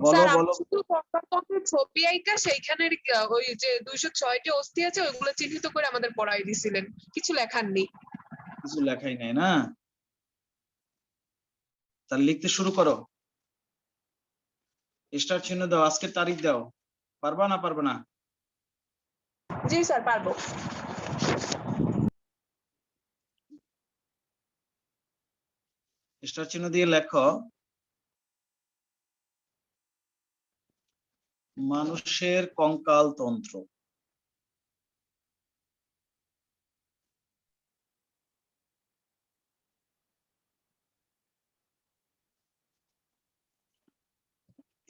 বলো স্যার বলো। আমি শুধু কঙ্কালতন্ত্রের ছবি আইকা সেইখানের ওই যে 206টি অস্থি আছে ওইগুলো চিহ্নিত করে আমাদের পড়াই দিছিলেন, কিছু লেখার নেই। কিছু লেখাই নাই না? তাহলে লিখতে শুরু করো। স্টার চিহ্ন দাও, আজকের তারিখ দাও। পারবা না পারবে না? জি স্যার পারবো। স্টার চিহ্ন দিয়ে লেখো মানুষের কঙ্কাল তন্ত্র।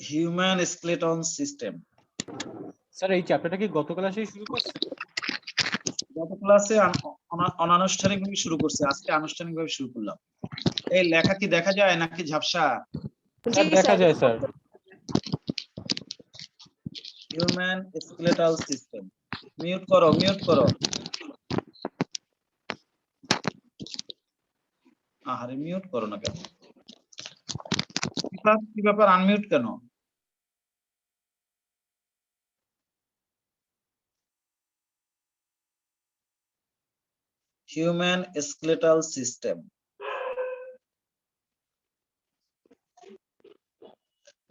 Human skeleton system. স্যার এই চ্যাপ্টারটা কি গত ক্লাসেই শুরু করছে? গত ক্লাসে অনানুষ্ঠানিকভাবে শুরু করছে, আজকে আনুষ্ঠানিকভাবে শুরু করলাম। এই লেখা কি দেখা যায় নাকি ঝাপসা? স্যার দেখা যায় sir. Human skeletal system. Mute করো, মিউট করো। আরে মিউট করো না কেন? কি ব্যাপার, আনমিউট কেন? Human skeletal system.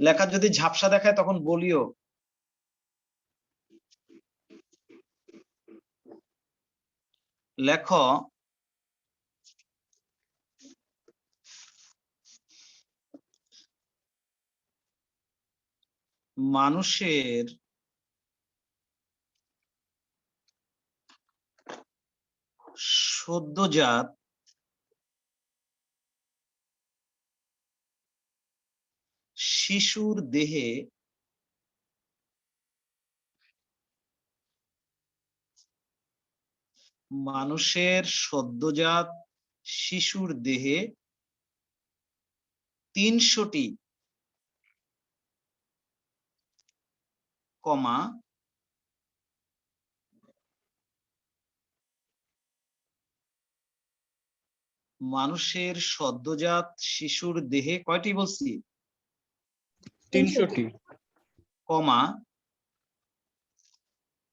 লেখা যদি ঝাপসা দেখায় তখন বলিও। লেখো মানুষের সদ্যজাত শিশুর দেহে মানুষের সদ্যজাত শিশুর দেহে 300টি কমা মানুষের সদ্যজাত শিশুর দেহে কয়টি বলছি? 300টি কমা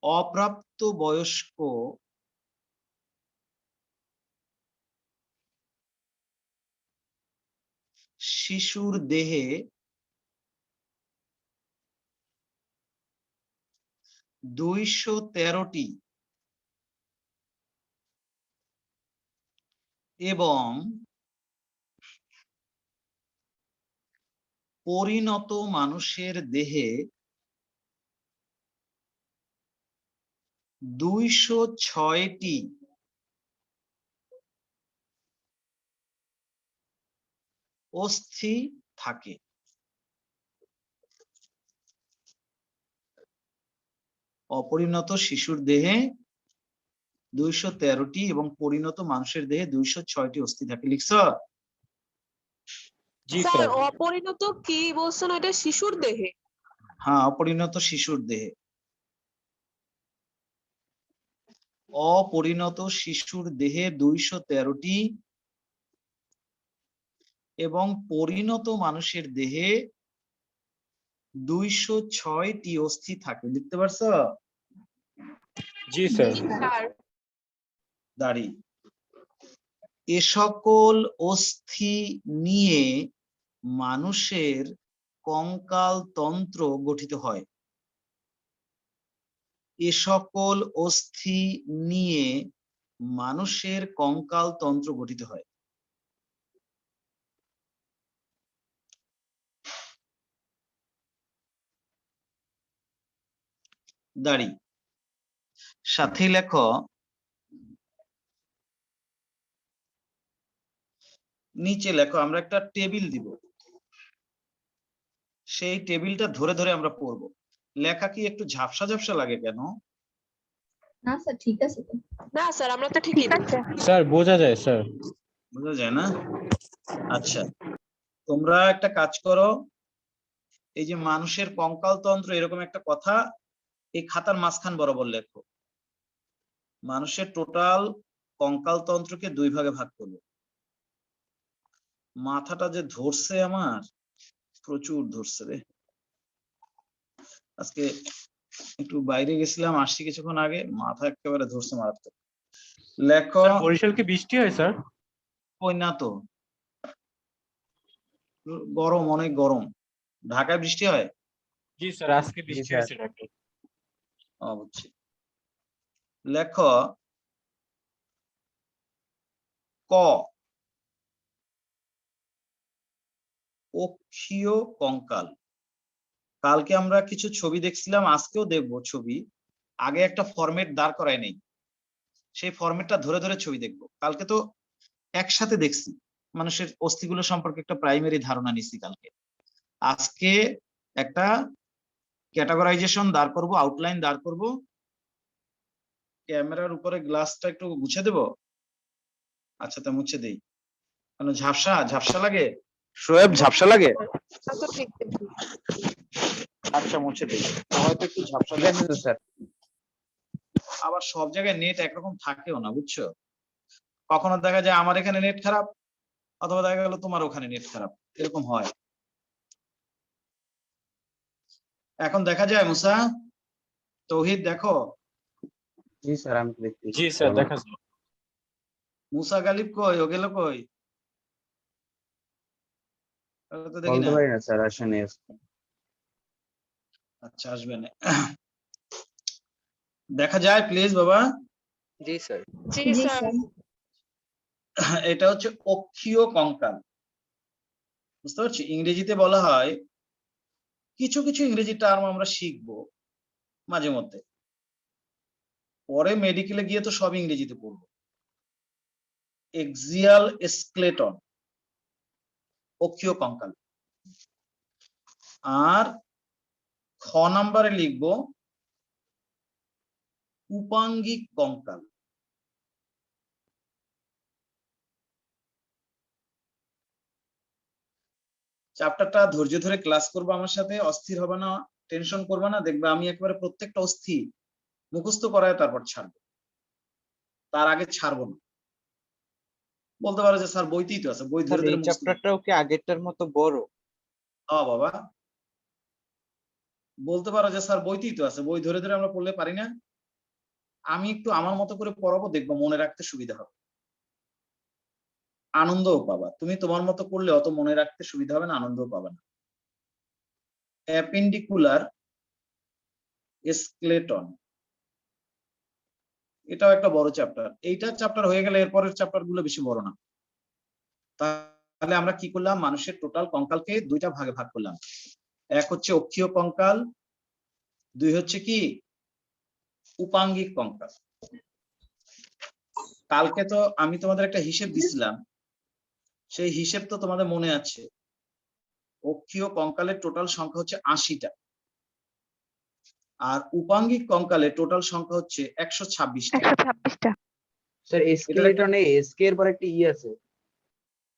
অপ্রাপ্ত বয়স্ক শিশুর দেহে 213টি এবং পরিণত মানুষের দেহে 206টি অস্থি থাকে। অপরিণত শিশুর দেহে 213টি এবং পরিণত মানুষের দেহে 206টি অস্থি থাকে। লিখছ? জি স্যার স্যার। অপরিণত কি বলছেন, এটা শিশুর দেহে? হ্যাঁ, অপরিণত শিশুর দেহে। অপরিণত শিশুর দেহে 213টি এবং পরিণত মানুষের দেহে 206টি অস্থি থাকে। লিখতে পারছো? জি স্যার। দাঁড়ি। এ সকল অস্থি নিয়ে মানুষের কঙ্কাল তন্ত্র গঠিত হয়। এ সকল অস্থি নিয়ে মানুষের কঙ্কাল তন্ত্র গঠিত হয়। দাঁড়ি। সাথে লেখো নিচে লেখো, আমরা একটা টেবিল দিব, সেই টেবিলটা ধরে ধরে আমরা পড়বো। লেখা কি একটু ঝাপসা ঝাপসা লাগে কেন? না স্যার ঠিক আছে তো। না স্যার আমরা তো ঠিকই দেখছি। স্যার বোঝা যায় স্যার। বোঝা যায় না? আচ্ছা, তোমরা একটা কাজ করো, এই যে মানুষের কঙ্কাল তন্ত্র এরকম একটা কথা এই খাতার মাঝখান বরাবর লেখো। মানুষের টোটাল কঙ্কাল তন্ত্রকে 2 ভাগে ভাগ করবো। মাথাটা যে ধরছে আমার, প্রচুর ধরছে রে। আজকে একটু বাইরে গেছিলাম, আসছি কিছুক্ষণ আগে, মাথা একেবারে ধরছে মারাত্মক। লেখো। বরিশাল কি বৃষ্টি হয় স্যার? ওই না তো, গরম, অনেক গরম। ঢাকায় বৃষ্টি হয়? জি স্যার, আজকে বৃষ্টি স্যার। হয়েছে ঢাকায়। বুঝছি। লেখো ক, অক্ষীয় কঙ্কাল। কালকে আমরা কিছু ছবি দেখছিলাম, আজকেও দেখবো ছবি। আগে একটা ফরম্যাট দাঁড় করায় নেই, সেই ফরম্যাটটা ধরে ধরে ছবি দেখবো। কালকে তো একসাথে দেখছি, মানুষের অস্থিগুলো সম্পর্কে একটা প্রাইমারি ধারণা নিছি কালকে। আজকে একটা ক্যাটাগরাইজেশন দাঁড় করব, আউটলাইন দাঁড় করব। ক্যামেরার উপরে গ্লাসটা একটু মুছে দেব। আচ্ছা, তা মুছে দেই। কেন ঝাপসা ঝাপসা লাগে? শোয়েব ঝাপসা লাগে? আচ্ছা ঠিক আছে। আচ্ছা, মুছে দেই। হয়তো একটু ঝাপসা ঠিক লাগে। আছে তো স্যার। আবার সব জায়গায় নেট একরকম থাকেও না, বুঝছো? কখনো দেখা যায় আমার এখানে নেট খারাপ, অথবা দেখা গেল তোমার ওখানে নেট খারাপ, এরকম হয়। এখন দেখা যায় মুসা? তৌহিদ দেখো। জি স্যার, আমি দেখতেছি। জি স্যার, দেখা যায়। মুসা গালিব কই? ও গেল কই? ওকে তো দেখি বলতে না। পারি না স্যার, আসেনি। আচ্ছা, আসবে না। দেখা যায় প্লিজ বাবা। জি স্যার। জি জি স্যার। স্যার। এটা হচ্ছে অক্ষীয় কঙ্কাল, বুঝতে পারছি? ইংরেজিতে বলা হয়, কিছু কিছু ইংরেজি টার্ম আমরা শিখবো মাঝে মধ্যে, পরে মেডিকেলে গিয়ে তো সব ইংরেজিতে পড়বো। এক্সিয়াল স্কেলেটন, অক্ষীয় কঙ্কাল। আর খ নাম্বারে লিখবো উপাঙ্গিক কঙ্কাল। চ্যাপ্টারটা ধৈর্য ধরে ক্লাস করবো আমার সাথে, অস্থির হবে না, টেনশন করবে না। দেখবে আমি একবারে প্রত্যেকটা অস্থির মুখস্থ করায় তারপর ছাড়বো, তার আগে ছাড়বো না। বলতে পারো যে স্যার বইতেই তো আছে, বই ধরে এই ধরে মুখস্থ। চ্যাপ্টারটাও কি আগেরটার মতো বড়? বাবা, বলতে পারো যে স্যার বইতেই তো আছে, বই ধরে ধরে আমরা পড়লে পারি না। আমি একটু আমার মতো করে পড়াবো, দেখবো মনে রাখতে সুবিধা হবে, আনন্দও পাবা। তুমি তোমার মতো করলে অত মনে রাখতে সুবিধা হবে না, আনন্দও পাবে না। অ্যাপেন্ডিকুলার স্কেলেটন, এটাও একটা বড় চ্যাপ্টার। এইটা চ্যাপ্টার হয়ে গেলে এরপরের চ্যাপ্টার গুলো বেশি বড় না। তাহলে আমরা কি করলাম? মানুষের টোটাল কঙ্কালকে দুইটা ভাগে ভাগ করলাম। এক হচ্ছে অক্ষীয় কঙ্কাল, দুই হচ্ছে কি উপাঙ্গিক কঙ্কাল। কালকে তো আমি তোমাদের একটা হিসেব দিছিলাম, সেই হিসেব তো তোমাদের মনে আছে। অক্ষীয় কঙ্কালের টোটাল সংখ্যা হচ্ছে 80টা, আর উপাঙ্গিক কঙ্কালের টোটাল সংখ্যা হচ্ছে 126টা। 126টা। স্যার স্কেলেটনে এসকে এর পর একটা ই আছে।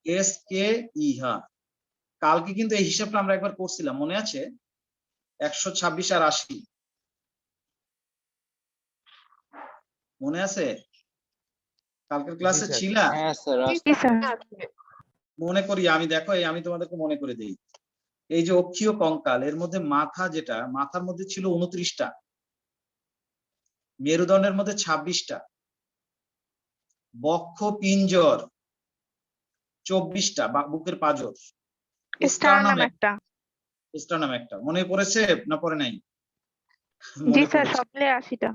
এস কে ই, হ্যাঁ। কালকে কিন্তু এই হিসাবটা আমরা একবার করছিলাম, মনে আছে? 126 আর 80, মনে আছে? কালকের ক্লাসে স্যার। ছিল? হ্যাঁ স্যার, জি স্যার। মনে করি আমি, দেখো আমি তোমাদেরকে মনে করে দিই। এই যে অক্ষীয় কঙ্কাল, এর মধ্যে মাথা, যেটা মাথার মধ্যে ছিল 29টা, মেরুদণ্ডের মধ্যে 26টা, বক্ষ পিঞ্জর 24টা, বুকের পাঁজর, স্টারনাম একটা। স্টারনাম একটা। মনে পড়েছে না পড়ে নাই? জি মনে স্যার, পড়েছে। সব মিলে 80টা।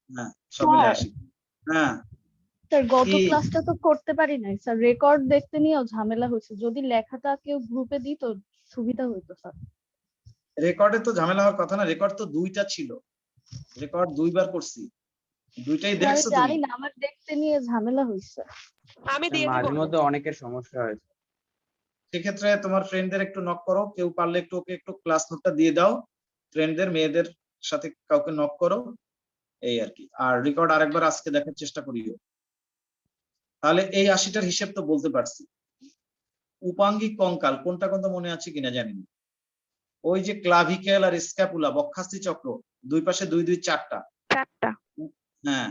হ্যাঁ, সব মিলে 80। হ্যাঁ, স্যার গত কি? ক্লাসটা তো করতে পারি নাই স্যার, রেকর্ড দেখতে নিয়েও ঝামেলা হয়েছে। যদি লেখাটা কেউ গ্রুপে দিত সুবিধা হইতো স্যার। রেকর্ডে তো ঝামেলা হওয়ার কথা না, রেকর্ড তো 2টা ছিল, রেকর্ড 2বার করছি, 2টাই আমি দেখছো তুমি? জানি না, আমার দেখতে নিয়ে ঝামেলা হয়েছে। আমি দিয়ে মাঝে দিব। মধ্যে অনেকের সমস্যা হয়েছে। সেক্ষেত্রে তোমার ফ্রেন্ডদের একটু নক করো, কেউ পারলে একটু ওকে একটু ক্লাস নোটটা দিয়ে দাও, ফ্রেন্ডদের মেয়েদের সাথে কাউকে নক করো, এই আর কি। আর রেকর্ড আরেকবার আজকে দেখার চেষ্টা করিও। তাহলে এই 80টার হিসেব তো বলতে পারছি। উপাঙ্গিক কঙ্কাল কোনটা কোনটা মনে আছে কিনা জানি না। ওই যে ক্লাভিকেল আর স্ক্যাপুলা, বক্ষাস্থি চক্র, দুই পাশে 2 2 4টা। 4টা। হ্যাঁ,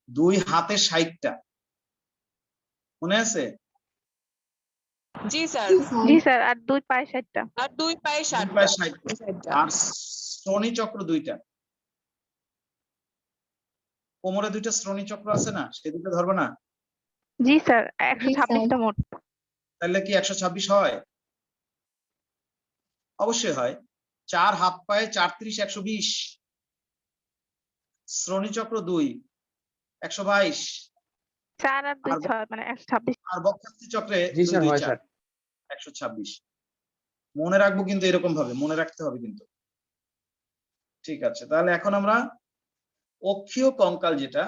2 হাতে 60টা, মনে আছে? জি স্যার। জি স্যার, আর 2 পায়ে 60টা। আর 2 পায়ে 60টা। আর শ্রোণী চক্র দুইটা, কোমরে দুইটা শ্রোণী চক্র আছে না, সে দুটো ধরবে না? জি স্যার 126টা মোট। তাহলে কি 126 হয়? অবশ্যই হয়। 4 হাত পায়ে 4 30 120, শ্রোণী চক্র 2 122, 4 আর 2 আর 6 মানে 126। আর বক্ষাস্থি চক্রে জি 2 স্যার 2 হয় 4 স্যার। 126। মনে রাখবো কিন্তু এরকম ভাবে মনে রাখতে হবে কিন্তু। ঠিক আছে, তাহলে এখন আমরা অক্ষীয় কঙ্কাল যেটা,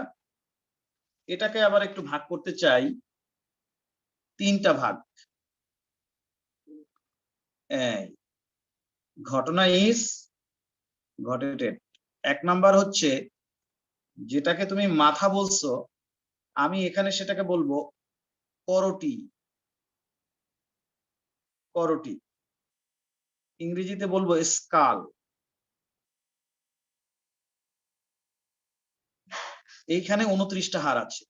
এটাকে আবার একটু ভাগ করতে চাই 3টা ভাগ। এই ঘটনা ইজ ঘটেটেড। 1 নাম্বার হচ্ছে যেটাকে তুমি মাথা বলছো, আমি এখানে সেটাকে বলবো করোটি। করোটি ইংরেজিতে বলবো স্কাল। এইখানে 29টা হাড় আছে।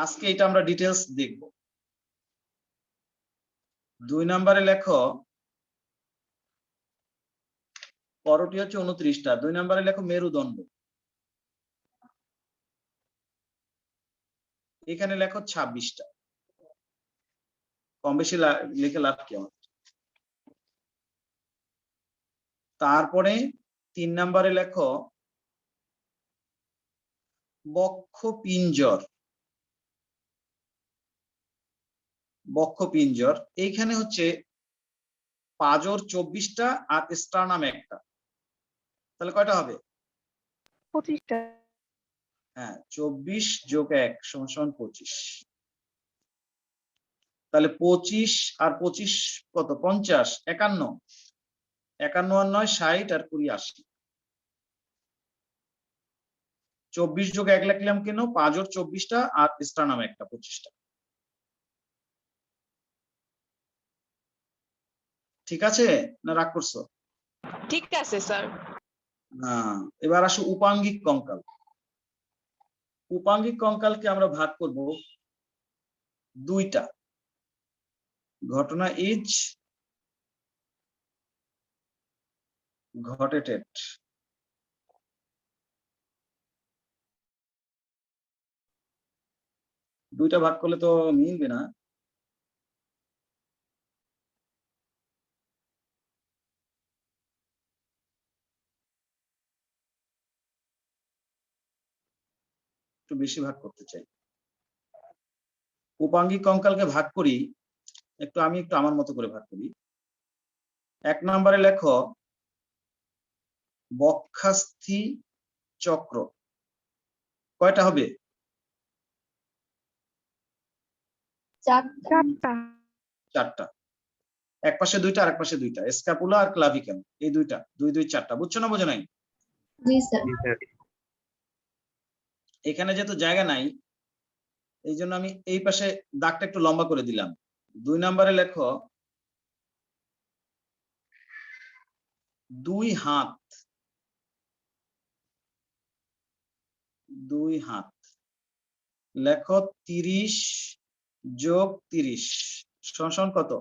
আজকে এটা আমরা ডিটেলস দেখব। 2 নম্বরে লেখো করোটি হচ্ছে 29টা। 2 নম্বরে লেখো মেরুদণ্ড, এখানে লেখো 26টা। কম বেশি লিখে লাভ কি আমার? তারপরে 3 নম্বরে লেখো বক্ষপিঞ্জর। বক্ষপিঞ্জর এইখানে হচ্ছে পাজর 24টা আর স্টার্নাম একটা, তাহলে কয়টা হবে? 25টা। হ্যাঁ, 24 যোগ 1 সমান 25। তাহলে 25 আর 25 কত? 50, 51, 51 আর 9 60 আর 20 80। 24 যোগ 1 লিখলাম কেন? পাজর 24টা আর স্টার্নাম একটা 25টা। ঠিক আছে না রাগ করছো? ঠিক আছে স্যার। হ্যাঁ, এবার আসো উপাঙ্গিক কঙ্কাল। উপাঙ্গিক কঙ্কালকে আমরা ভাগ করব 2টা। ঘটনা ইজ ঘটেটেড। দুইটা ভাগ করলে তো মিলবে না। একটু বেশি ভাগ করতে চাই। উপাঙ্গিক কঙ্কালকে ভাগ করি আমি একটু আমার মতো করে ভাগ করি। 1 নম্বরে লেখো বক্ষাস্থি চক্র। কয়টা হবে? 4টা। 4টা। এক পাশে 2টা আর এক পাশে 2টা, স্ক্যাপুলা আর ক্লাভিকেল, এই 2টা, 2 2 4টা। বুঝছো না বোঝো নাই? জি স্যার। জি স্যার। এখানে যেহেতু জায়গা নাই, এই জন্য আমি এই পাশে দাগটা একটু লম্বা করে দিলাম। 2 নম্বরে লেখো 2 হাত। 2 হাত লেখো 30 যোগ 30 সমান কত?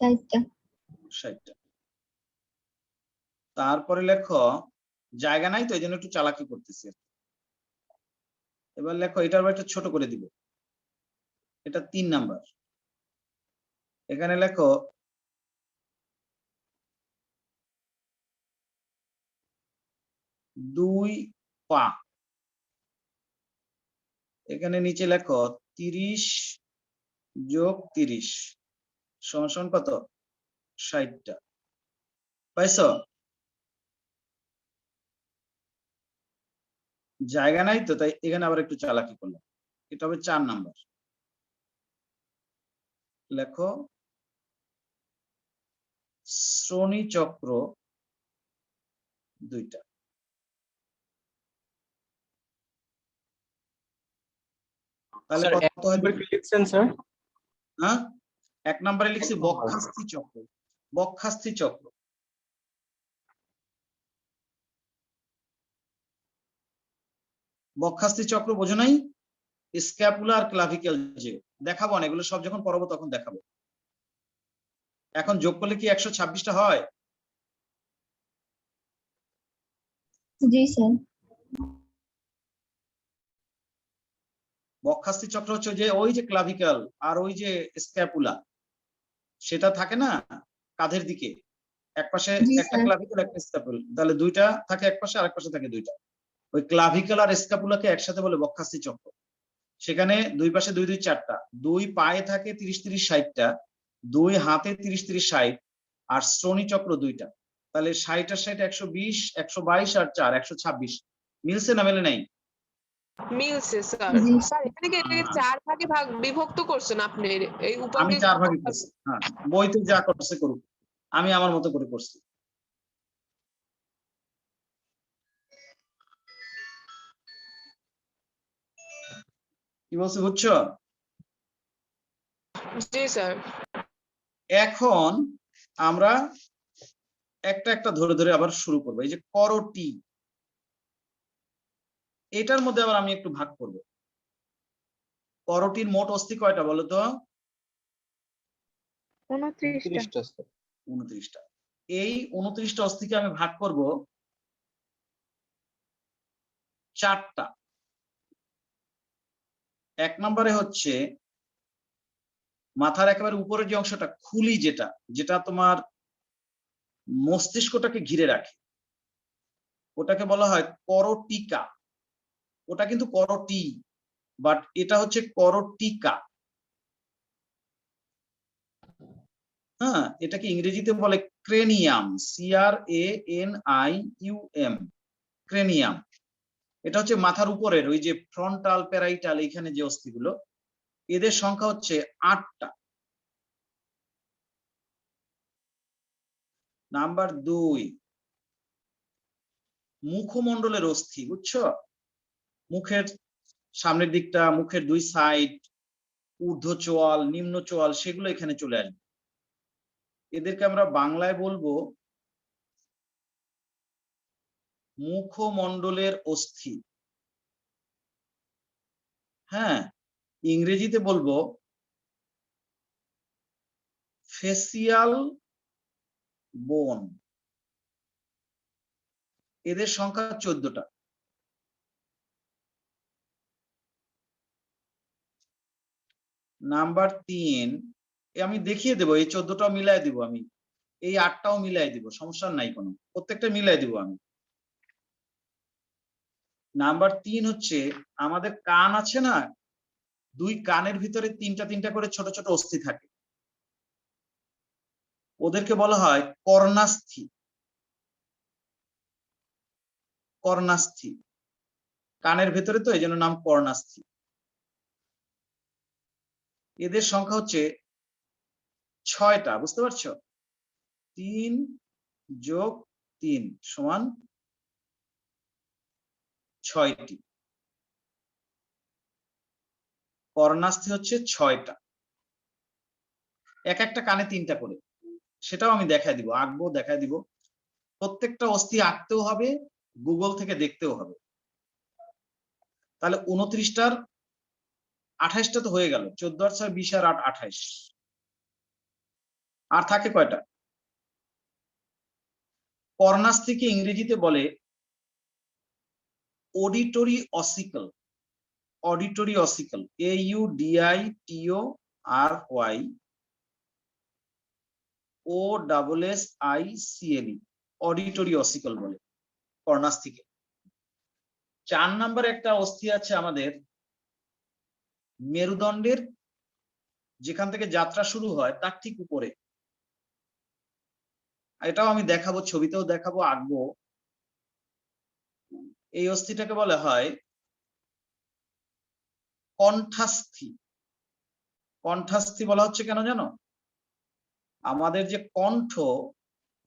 60টা। 60টা। তারপরে লেখো জায়গা নাই তো এই জন্য একটু চালাকি করতেছি। এবার লেখো এটার একটু ছোট করে দিব, এটা 3 নাম্বার। এখানে লেখো 2 পা। এখানে নিচে লেখো 30 যোগ 30 সমান কত? 60টা। পাইছো? জায়গা নাই তো তাই এখানে আবার একটু চালাকি করলাম। এটা হবে 4 নাম্বার। লেখো শ্রোণী চক্র 2টা। তাহলে স্যার কত 1 হয়? নম্বর কি লিখছেন স্যার? হ্যাঁ, 1 নম্বরে লিখছি 1 নম্বর। বক্ষাস্থি চক্র। বক্ষাস্থি চক্র। বক্ষাস্থি চক্র বোঝো নাই? স্ক্যাপুলা আর ক্লাভিকেল যে দেখাবো না, এগুলো সব যখন পড়াবো তখন দেখাবো। এখন যোগ করলে কি 126টা হয়? জি স্যার। বক্ষাস্থি চক্র হচ্ছে ওই যে ক্লাভিকল আর ওই যে স্ক্যাপুলা, সেটা থাকে না কাঁধের দিকে, এক পাশে জি একটা স্যার। ক্লাভিকল একটা স্ক্যাপুল, তাহলে দুইটা থাকে এক পাশে, আরেক পাশে থাকে দুইটা। ওই ক্লাভিকল আর স্ক্যাপুলাকে একসাথে বলে বক্ষাস্থি চক্র। সেখানে দুই পাশে দুই দুই চারটা, দুই পায়ে থাকে 30-30-60টা, দুই হাতে 30-30-60, আর শ্রোণী চক্র দুইটা। তাহলে 60 আর 60 120, 122 আর 4 126। মিলছে না মেলে নাই? মিলছে স্যার। জি স্যার এখানে কি এটাকে হ্যাঁ। 4 ভাগে বিভক্ত করছেন আপনি এই আমি উপাঙ্গিক 4 ভাগে করছি। হ্যাঁ, বইতে যা করছে করুক, আমি আমার মতো করে করছি। কি বলছি বুঝছো? জি স্যার। এখন আমরা একটা একটা ধরে ধরে আবার শুরু করবো। এই যে করটি, এটার মধ্যে আবার আমি একটু ভাগ করব। করটির মোট অস্থি কয়টা বলো তো? 29টা। 30টা স্যার। 29টা। এই 29টা অস্থিকে আমি ভাগ করব 4টা। এক নম্বরে হচ্ছে মাথার একেবারে উপরের যে অংশটা, খুলি, যেটা যেটা তোমার মস্তিষ্কটাকে ঘিরে রাখে, ওটাকে বলা হয় করটিকা। ওটা কিন্তু করটি, বাট এটা হচ্ছে করটিকা। হ্যাঁ, এটাকে ইংরেজিতে বলে ক্রেনিয়াম, CRANIUM, ক্রেনিয়াম। এটা হচ্ছে মাথার উপরের ওই যে ফ্রন্টাল প্যারাইটাল, এখানে যে অস্থিগুলো, এদের সংখ্যা হচ্ছে 8টা। নাম্বার 2, মুখমণ্ডলের অস্থি, বুঝছো? মুখের সামনের দিকটা, মুখের দুই সাইড, ঊর্ধ্ব চোয়াল, নিম্ন চোয়াল, সেগুলো এখানে চলে আসবে। এদেরকে আমরা বাংলায় বলবো মুখমণ্ডলের অস্থি। হ্যাঁ, ইংরেজিতে বলবো ফেসিয়াল বোন। এদের সংখ্যা 14টা। নাম্বার 3, আমি দেখিয়ে দেবো, এই 14টাও মিলাই দিব আমি, এই 8টাও মিলাই দিব, সমস্যা নাই কোনো, প্রত্যেকটা মিলাই দিব আমি। নাম্বার 3 হচ্ছে আমাদের কান আছে না, দুই কানের ভিতরে 3টা 3টা করে ছোট ছোট অস্থি থাকে, ওদেরকে বলা হয় কর্ণাস্থি। কর্ণাস্থি, কানের ভেতরে তো, এই জন্য নাম কর্ণাস্থি। এদের সংখ্যা হচ্ছে 6টা, বুঝতে পারছো? 3 যোগ 3 সমান 6টি। কর্ণাস্থি হচ্ছে 6টা, এক একটা কানে 3টা করে। সেটাও আমি দেখাই দিব, আঁকবো, দেখাই দিব। প্রত্যেকটা অস্থি আঁকতেও হবে, গুগল থেকে দেখতেও হবে। তাহলে 29টার 28টা তো হয়ে গেল, 14 আর 6 20 আর 8 28। আর থাকে কয়টা? কর্ণাস্থিকে ইংরেজিতে বলে auditory ossicle. Auditory ossicle, AUDITORY OSSICLE, auditory ossicle বলে কর্ণাস্থিকে। 4 নম্বর একটা অস্থি আছে আমাদের মেরুদণ্ডের, যেখান থেকে যাত্রা শুরু হয় তার ঠিক উপরে। এটাও আমি দেখাবো, ছবিতেও দেখাবো, আঁকবো। এই অস্থিটাকে বলা হয় কণ্ঠাস্থি। কণ্ঠাস্থি বলা হচ্ছে কেন জানো? আমাদের যে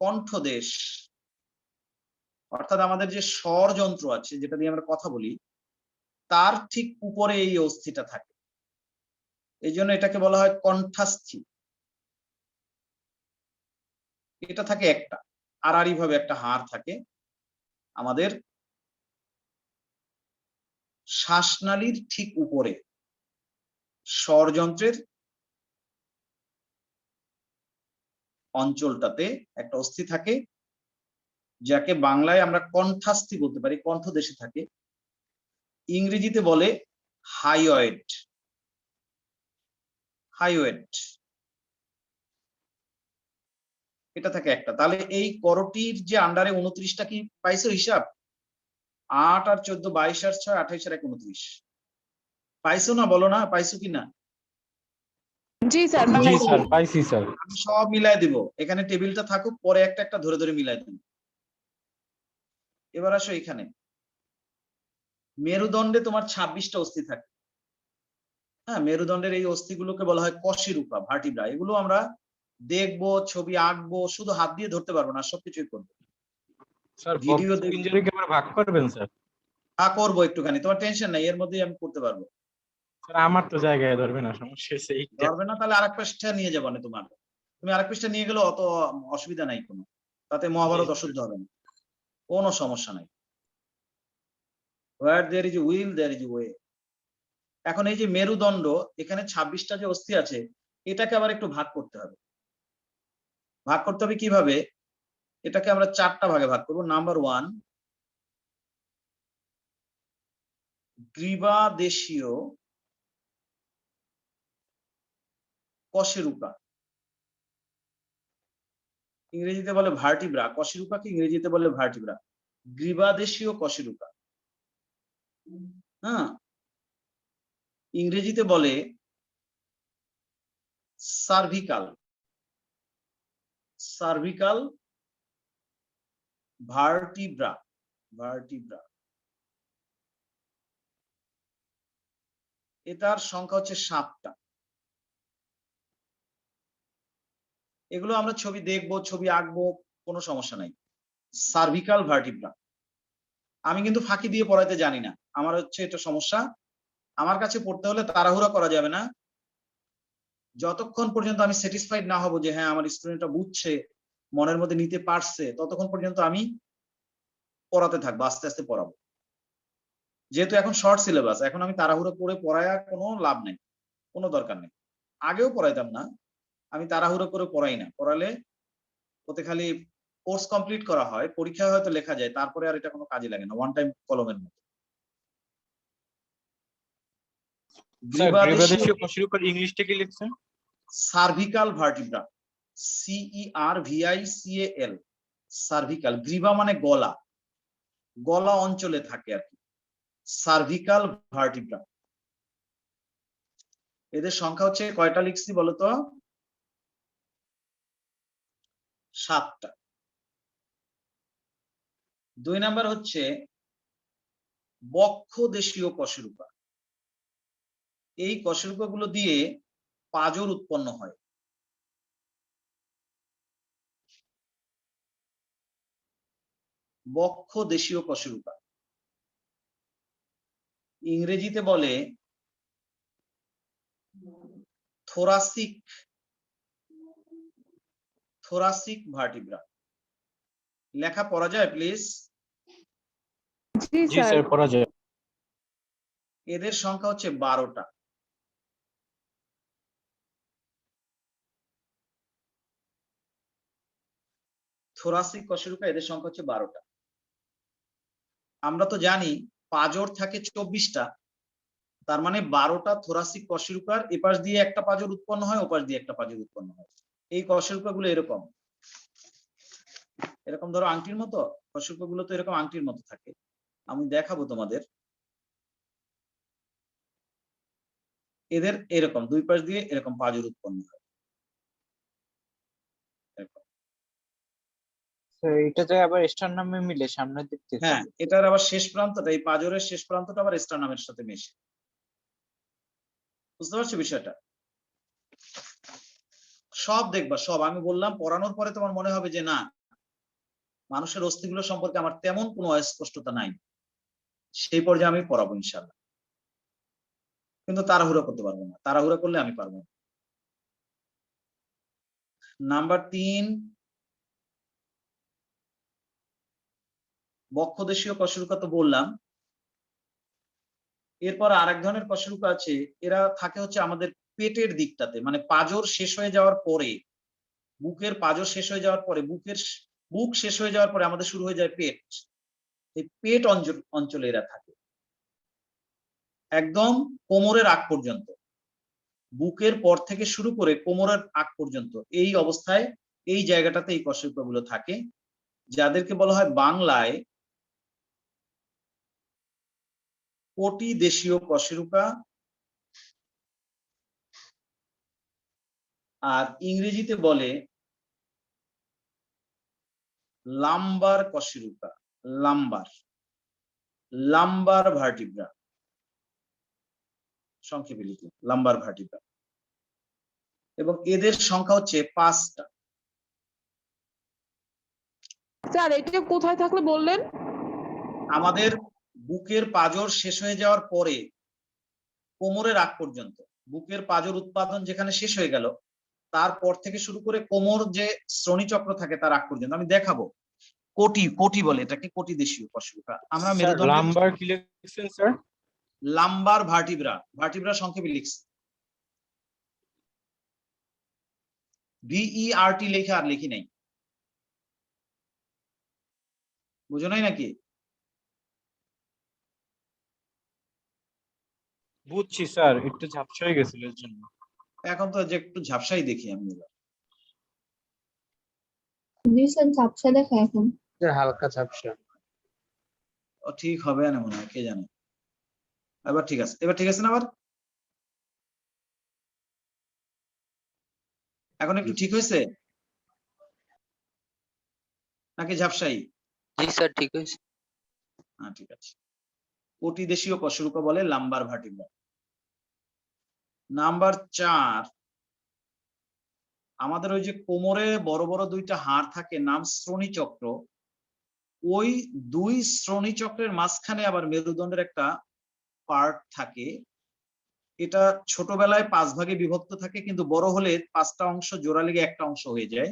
কণ্ঠদেশ, অর্থাৎ আমাদের যে স্বর যন্ত্র আছে, যেটা দিয়ে আমরা কথা বলি, তার ঠিক উপরে এই অস্থিটা থাকে, এই জন্য এটাকে বলা হয় কণ্ঠাস্থি। এটা থাকে একটা, আড়াআড়ি ভাবে একটা হাড় থাকে আমাদের শ্বাসনালীর ঠিক উপরে, স্বরযন্ত্রের অঞ্চলটাতে একটা অস্থি থাকে যাকে বাংলায় আমরা কণ্ঠাস্থি বলতে পারি, কণ্ঠদেশে থাকে। ইংরেজিতে বলে হাইওয়েড। হাইওয়েড এটা থাকে একটা। তাহলে এই করটির যে আন্ডারে 29টা কি পাইছো হিসাব? 8 আর 14, 22 আর 6, 28 আর 1, 29 পাইছো না? বলো না পাইছো কিনা? জি স্যার জি স্যার, পাইছি স্যার। আমি সব মিলাই দিব, এখানে টেবিলটা থাকুক, পরে একটা একটা ধরে ধরে মিলাই দেব। এবার আসো এখানে, মেরুদণ্ডে তোমার 26টা অস্থি থাকে। হ্যাঁ, মেরুদণ্ডের এই অস্থিগুলোকে বলা হয় কশেরুকা, ভার্টিব্রা। এগুলো আমরা দেখবো, ছবি আঁকবো, শুধু হাত দিয়ে ধরতে পারবো না, সবকিছুই করবো। স্যার ভিডিও বক্স ইঞ্জুরি কি আমরা ভাগ করবেন স্যার? করবো একটুখানি, তোমার টেনশন নাই, এর মধ্যেই আমি করতে পারবো। স্যার আমার তো জায়গায় ধরবে না, সমস্যা হচ্ছে এইটা। ধরবে না? তাহলে আরেক পৃষ্ঠা নিয়ে যাবো না তোমার, তুমি আরেক পৃষ্ঠা নিয়ে গেলে অত অসুবিধা নাই কোনো, তাতে মহাভারত অশুদ্ধ হবে না, কোনো সমস্যা নাই। Where there is a will, there is a way. এখন এই যে মেরুদণ্ড, এখানে 26টা যে অস্থি আছে, এটাকে আবার একটু ভাগ করতে হবে। ভাগ করতে হবে কিভাবে? এটাকে আমরা 4টা ভাগে ভাগ করবো। নাম্বার 1, গ্রীবাদেশীয় কশেরুকা, ইংরেজিতে বলে ভার্টিব্রা। কশেরুকাকে ইংরেজিতে বলে ভার্টিব্রা। গ্রীবাদেশীয় কশেরুকা, হ্যাঁ, ইংরেজিতে বলে সার্ভিকাল। Cervical vertebra. ভার্টিব্রা এটার সংখ্যা হচ্ছে 7টা। এগুলো আমরা ছবি দেখবো, ছবি আঁকবো, কোনো সমস্যা নাই। Cervical vertebra. আমি কিন্তু ফাঁকি দিয়ে পড়াইতে জানি না, আমার হচ্ছে এটা সমস্যা। আমার কাছে পড়তে হলে তাড়াহুড়া করা যাবে না। যতক্ষণ পর্যন্ত আমি স্যাটিসফাইড না হব যে হ্যাঁ আমার স্টুডেন্টটা বুঝছে, মনের মধ্যে নিতে পারছে, ততক্ষণ পর্যন্ত আমি পড়াতে থাকবো, আস্তে আস্তে পড়াবো। যেহেতু এখন শর্ট সিলেবাস, এখন আমি তাড়াহুড়ো করে পড়ায়া কোনো লাভ নেই, কোনো দরকার নেই। আগেও পড়াইতাম না, আমি তাড়াহুড়ো করে পড়াই না। পড়ালে ওতে খালি কোর্স কমপ্লিট করা হয়, পরীক্ষায় হয়তো লেখা যায়, তারপরে আর এটা কোনো কাজে লাগে না, ওয়ান টাইম কলমের মতো। স্যার গ্রীবাদেশীয় গ্রীবাদেশীয় কশেরুকার ইংলিশটা কি লিখছেন? Cervical vertebra, CERVICAL, cervical. গ্রীবা মানে গলা, গলা অঞ্চলে থাকে আর কি, সার্ভিকাল ভার্টিব্রা। এদের সংখ্যা হচ্ছে কয়টা লিখছি বলতো? 7টা। 2 নাম্বার হচ্ছে বক্ষদেশীয় কশেরুকা। এই কশেরুকা গুলো দিয়ে পাজর উৎপন্ন হয়। বক্ষদেশীয় কশেরুকা, ইংরেজিতে বলে থোরাসিক। Thoracic vertebra. লেখা পড়া যায় please? G G sir sir, পড়া যায়। এদের সংখ্যা হচ্ছে 12টা। থোরাসিক কশেরুকা, এদের সংখ্যা হচ্ছে 12টা। আমরা তো জানি পাজর থাকে 24টা, তার মানে 12টা থোরাসিক কশেরুকার এপাশ দিয়ে একটা পাজর উৎপন্ন হয়, ওপাশ দিয়ে একটা পাজর উৎপন্ন হয়। এই কশেরুকা গুলো এরকম, এরকম ধরো আংটির মতো। কশেরুকা গুলো তো এরকম আংটির মতো থাকে, আমি দেখাবো তোমাদের। এদের এরকম দুই পাশ দিয়ে এরকম পাজর উৎপন্ন হয়। এটা যে আবার স্টার নামে মিলে সামনের দিক থেকে। হ্যাঁ, এটার আবার শেষ প্রান্তটা, এই পাজরের শেষ প্রান্তটা আবার স্টার্নামের সাথে মেশে। বুঝতে পারছো বিষয়টা? সব দেখবা, সব আমি বললাম, পড়ানোর পরে তোমার মনে হবে যে না, মানুষের অস্থিগুলো সম্পর্কে আমার তেমন কোনো অস্পষ্টতা নাই, সেই পর্যায়ে আমি পড়াবো ইনশাল্লাহ। কিন্তু তাড়াহুড়া করতে পারবো না, তাড়াহুড়া করলে আমি পারবো না। নাম্বার 3, বক্ষদেশীয় কশেরুকা তো বললাম। এরপর আরেক ধরনের কশেরুকা আছে, এরা থাকে হচ্ছে আমাদের পেটের দিকটাতে, মানে পাজর শেষ হয়ে যাওয়ার পরে বুকের পাঁজর শেষ হয়ে যাওয়ার পরে বুক শেষ হয়ে যাওয়ার পরে আমাদের শুরু হয়ে যায় পেট। এই পেট অঞ্চলে এরা থাকে একদম কোমরের আগ পর্যন্ত। বুকের পর থেকে শুরু করে কোমরের আগ পর্যন্ত এই অবস্থায় এই জায়গাটাতে এই কশেরুকাগুলো থাকে, যাদেরকে বলা হয় বাংলায় কোটি দেশীয় কশেরুকা, আর ইংরেজিতে বলে লাম্বার কশেরুকা, লাম্বার ভার্টিব্রা, সংক্ষেপে লিখি লাম্বার ভার্টিব্রা। এবং এদের সংখ্যা হচ্ছে 5টা। স্যার এটা কোথায় থাকলে বললেন? আমাদের বুকের পাঁজর শেষ হয়ে যাওয়ার পরে কোমরের আগ পর্যন্ত, বুকের পাঁজর উৎপাদন যেখানে শেষ হয়ে গেল তারপর থেকে শুরু করে কোমর যে শ্রোণীচক্র থাকে তার আগ পর্যন্ত আমি দেখাবো। কোটি বলে এটাকে, কোটি দেশীয় কশেরুকা। আমরা মেরুদণ্ড লাম্বার কি লিখছেন স্যার? লাম্বার ভার্টিব্রা সংক্ষেপে লিখছি, VERT লেখা আর লিখি নাই, বুঝো নাই নাকি? বুঝছি স্যার, একটু ঝাপসা হয়ে গেছিল এর জন্য। এখন তো যে একটু ঝাপসাই দেখি আমি এবার। জি স্যার, ঝাপসা দেখা এখন। স্যার হালকা ঝাপসা। ও ঠিক হবে না মনে হয়, কে জানে। এবার ঠিক আছে, এবার ঠিক আছে না? আবার এখন একটু ঠিক হয়েছে নাকি ঝাপসাই? জি স্যার ঠিক আছে। হ্যাঁ ঠিক আছে। কোটি দেশীয় কশেরুকা বলে লাম্বার ভার্টিব্রা। নাম্বার 4, আমাদের ওই যে কোমরে বড় বড় দুইটা হাড় থাকে নাম শ্রোণীচক্র, ওই 2 শ্রোণীচক্রের মাঝখানে আবার মেরুদণ্ডের একটা পার্ট থাকে। এটা ছোটবেলায় 5 ভাগে বিভক্ত থাকে, কিন্তু বড় হলে 5টা অংশ জোড়া লেগে একটা অংশ হয়ে যায়।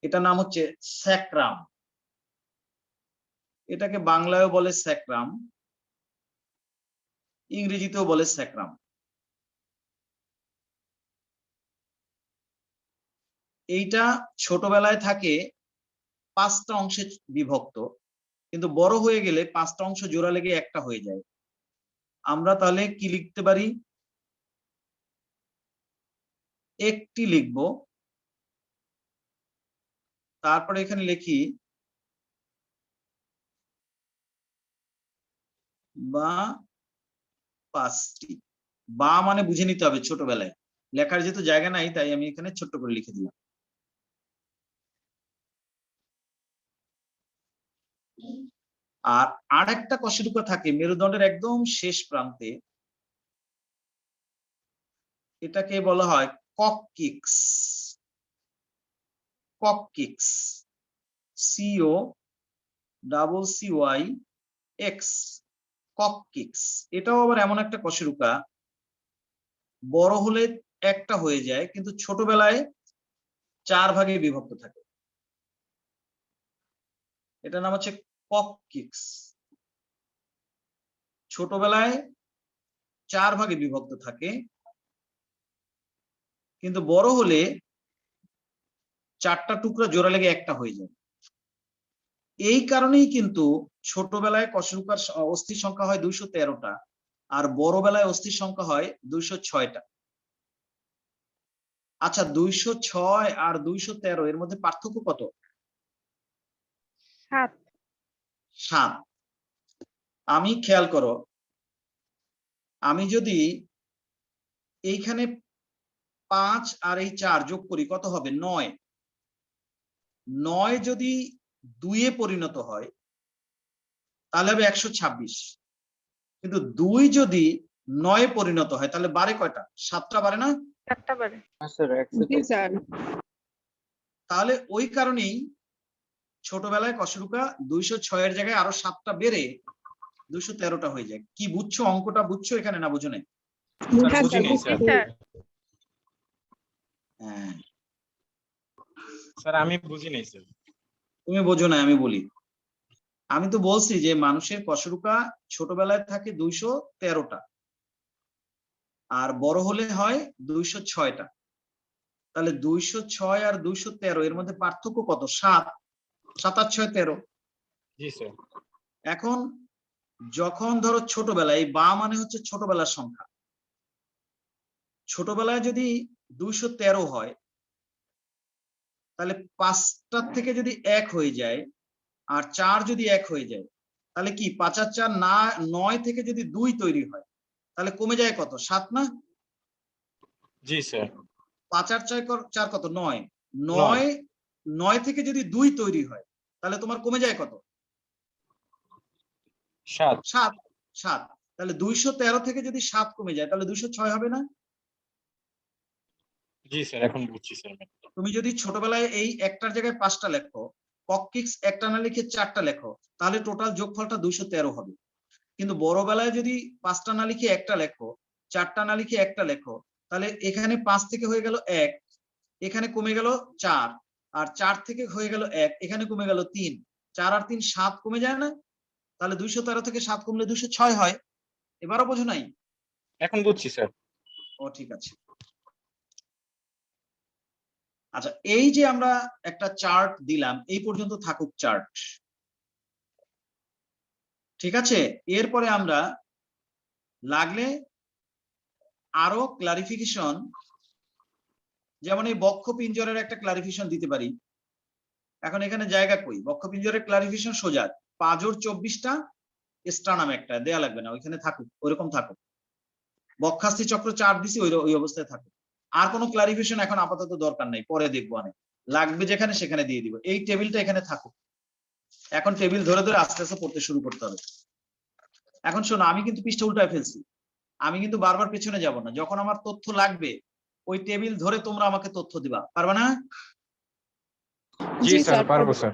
এটা নাম হচ্ছে স্যাক্রাম। এটাকে বাংলায়ও বলে স্যাক্রাম, ইংরেজিতেও বলে স্যাক্রাম। এইটা ছোটবেলায় থাকে 5টা অংশে বিভক্ত, কিন্তু বড় হয়ে গেলে 5টা অংশ জোড়া লেগে একটা হয়ে যায়। আমরা তাহলে কি লিখতে পারি? একটি লিখব, তারপরে এখানে লিখি বা 5টি। বা মানে বুঝে নিতে হবে, ছোটবেলায় লেখার যেহেতু জায়গা নাই তাই আমি এখানে ছোট্ট করে লিখে দিলাম। আর আরেকটা কশেরুকা থাকে মেরুদণ্ডের একদম শেষ প্রান্তে, এটাকে বলা হয় কক্কিক্স। COCCYX, কক্কিক্স। এটাও আবার এমন একটা কশেরুকা, বড় হলে একটা হয়ে যায় কিন্তু ছোটবেলায় 4 ভাগে বিভক্ত থাকে। এটার নাম হচ্ছে কক্কিক্স। ছোটবেলায় 4 ভাগে বিভক্ত থাকে, কিন্তু বড় হলে 4টা টুকরা জোড়া লেগে একটা হয়ে যায়। এই কারণেই কিন্তু ছোটবেলায় কশেরুকার অস্থির সংখ্যা হয় 213টা, আর বড় বেলায় অস্থির সংখ্যা হয় 206টা। আচ্ছা, 206 আর 213 এর মধ্যে পার্থক্য কত? 7। আমি খেয়াল করো, আমি যদি এইখানে 5 আর এই 4 যোগ করি কত হবে? 9। 9 যদি 2 এ পরিণত হয় তাহলে হবে 126, কিন্তু 2 যদি 9 এ পরিণত হয় তাহলে বাড়ে কয়টা? 7টা বাড়ে না? 7টা বারে। হ্যাঁ স্যার জি স্যার। তাহলে ওই কারণেই ছোটবেলায় কশেরুকা 206 এর জায়গায় আরো 7টা বেড়ে 213টা হয়ে যায়। কি বুঝছো? অঙ্কটা বুঝছো এখানে না বুঝো নাই? স্যার বুঝিনি স্যার। স্যার হ্যাঁ, স্যার আমি বুঝিনি স্যার। তুমি বোঝো না, আমি বলি। আমি তো বলছি যে মানুষের কশেরুকা ছোটবেলায় থাকে 213টা, আর বড় হলে হয় 206টা। তাহলে 206 আর 213 এর মধ্যে পার্থক্য কত? 7। 7 আর 6 13। জি স্যার। এখন যখন ধরো ছোটবেলায়, এই বা মানে হচ্ছে ছোটবেলার সংখ্যা, ছোটবেলায় যদি 213 হয় তাহলে 5টার থেকে যদি 1 হয়ে যায় আর 4 যদি 1 হয়ে যায় তাহলে কি 5 আর 4 না 9 থেকে যদি 2 তৈরি হয় তাহলে কমে যায় কত? 7 না? জি স্যার। 5 আর 4 কত? 9। 9 থেকে যদি 2 তৈরি হয় তাহলে তোমার কমে যায় কত? 7। 7। তাহলে 213 থেকে যদি 7 কমে যায় তাহলে 206 হবে না? জি স্যার, এখন বুঝছি স্যার। তুমি যদি ছোটবেলায় এই একটার জায়গায় 5টা লেখো, কককিক্স একটা না লিখে 4টা লেখো, তাহলে টোটাল যোগফলটা 213 হবে। কিন্তু বড়বেলায় যদি 5টা না লিখে একটা লেখো, 4টা না লিখে একটা লেখো, তাহলে এখানে 5 থেকে হয়ে গেল 1, এখানে কমে গেল 4, আর 4 থেকে হয়ে গেল 1, এখানে কমে গেল 3। 4 আর 3 7 কমে যায় না? তাহলে 213 থেকে 7 কমলে 206 হয়। এবারও বোঝো নাই? এখন বুঝছি স্যার। ও ঠিক আছে। আচ্ছা, এই যে আমরা একটা চার্ট দিলাম, এই পর্যন্ত থাকুক চার্ট, ঠিক আছে? এরপরে আমরা লাগলে আরো ক্লারিফিকেশন, যেমন এই বক্ষ পিঞ্জরের একটা ক্লারিফিকেশন দিতে পারি। এখন এখানে জায়গা কই? বক্ষ পিঞ্জরের ক্লারিফিকেশন সোজা, পাঁজর 24টা, স্টার্নাম একটা, দেয়া লাগবে না, ওইখানে থাকুক, ওইরকম থাকুক। বক্ষাস্থি চক্র 4 দিছি, ওই অবস্থায় থাকুক। আর কোনো ক্লারিফিকেশন এখন আপাতত দরকার নাই, পরে দেখবো অনেক, লাগবে যেখানে সেখানে দিয়ে দিব। এই টেবিলটা এখানে থাকুক। এখন টেবিল ধরে ধরে আস্তে আস্তে পড়তে শুরু করতে হবে। এখন শোনো, আমি কিন্তু পৃষ্ঠা উল্টায় ফেলছি, আমি কিন্তু বারবার পেছনে যাব না। যখন আমার তথ্য লাগবে ওই টেবিল ধরে তোমরা আমাকে তথ্য দিবা, পারবে না? জি স্যার, পারবো স্যার।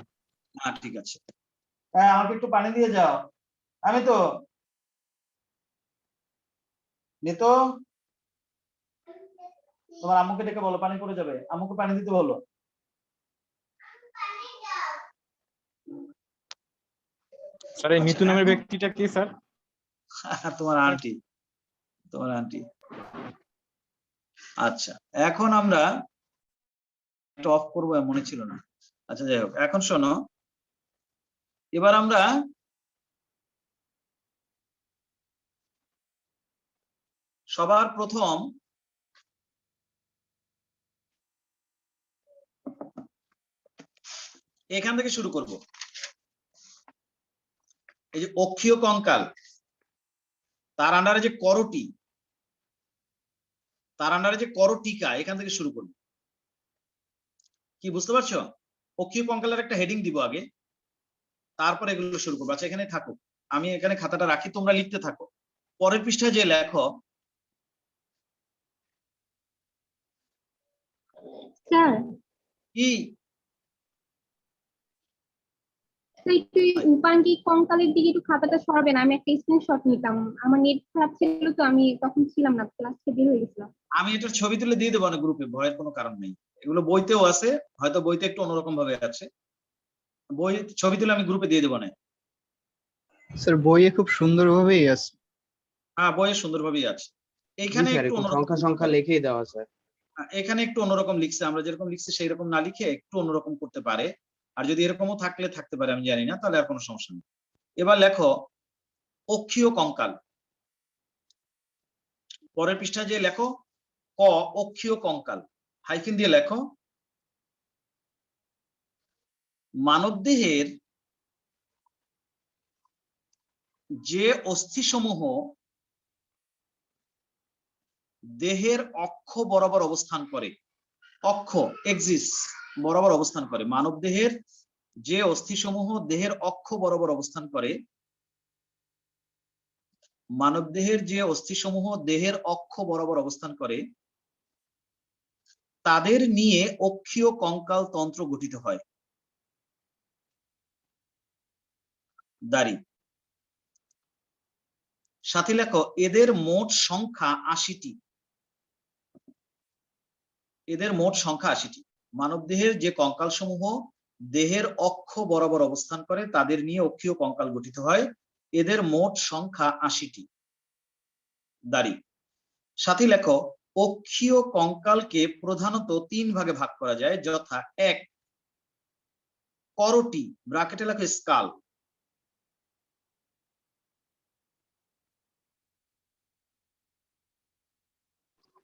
হ্যাঁ ঠিক আছে। হ্যাঁ, আমাকে একটু পানি দিয়ে যাও। আমি তো নিতো, তোমার আম্মুকে ডেকে বলো পানি পড়ে যাবে, আম্মুকে পানি দিতে বলো। স্যার, এই নিতু নামের ব্যক্তিটা কে স্যার? তোমার আন্টি, তোমার আন্টি। আচ্ছা, এখন আমরা অফ করবো মনে ছিল না। আচ্ছা যাই হোক, এখন শোনো, এবার আমরা সবার প্রথম এখান থেকে শুরু করব। এই যে অক্ষীয় কঙ্কাল, তার আন্ডারে যে করটি, তার আন্ডারে যে করটিকা, এখান থেকে শুরু করব। কি বুঝতে পারছো? অক্ষীয় কঙ্কালের একটা হেডিং দিব আগে, তারপর এগুলো শুরু করবো। আচ্ছা এখানে থাকো, আমি এখানে খাতাটা রাখি, তোমরা লিখতে থাকো। পরের পৃষ্ঠায় যে লেখো। স্যার কি? একটু উপাঙ্গিক কঙ্কালের দিকে একটু খাতাটা সরাবেন, আমি একটা স্ক্রিনশট নিতাম। আমার নেট খারাপ ছিল তো, আমি তখন ছিলাম না, ক্লাস থেকে বের হয়ে গেছিলাম। আমি এটার ছবি তুলে দিয়ে দেবো না গ্রুপে, ভয়ের কোনো কারণ নেই। এগুলো বইতেও আছে, হয়তো বইতে একটু অন্যরকম ভাবে আছে, বই ছবি তুলে আমি গ্রুপে দিয়ে দেবো না। স্যার বইয়ে খুব সুন্দরভাবেই আছে। হ্যাঁ, বইয়ে সুন্দরভাবেই আছে। এইখানে একটু সংখ্যা সংখ্যা লিখেই দেওয়া স্যার। এখানে একটু অন্যরকম লিখছে, আমরা যেরকম লিখছি সেই রকম না লিখে একটু অন্যরকম করতে পারে। আর যদি এরকমও থাকলে থাকতে পারে, আমি জানি না, তাহলে আর কোনো সমস্যা নেই। এবার লেখো অক্ষীয় কঙ্কাল। পরের পৃষ্ঠায় যে লেখো ক, অক্ষীয় কঙ্কাল, হাইফেন দিয়ে লেখো। মানবদেহের যে অস্থিসমূহ দেহের অক্ষ বরাবর অবস্থান করে, অক্ষ এক্সিস বরাবর অবস্থান করে, মানবদেহের যে অস্থিসমূহ দেহের অক্ষ বরাবর অবস্থান করে, মানবদেহের যে অস্থিসমূহ দেহের অক্ষ বরাবর অবস্থান করে, তাদের নিয়ে অক্ষীয় কঙ্কাল তন্ত্র গঠিত হয়। দাড়ি সাথে লেখো, এদের মোট সংখ্যা 80টি। এদের মোট সংখ্যা 80টি। মানবদেহের যে কঙ্কাল সমূহ দেহের অক্ষ বরাবর অবস্থান করে, তাদের নিয়ে অক্ষীয় কঙ্কাল গঠিত হয়। এদের মোট সংখ্যা 80টি। দাড়ি সাথে লেখো, অক্ষীয় কঙ্কালকে প্রধানত 3 ভাগে ভাগ করা যায়, যথা 1 করোটি, ব্র্যাকেটে লেখো স্কাল,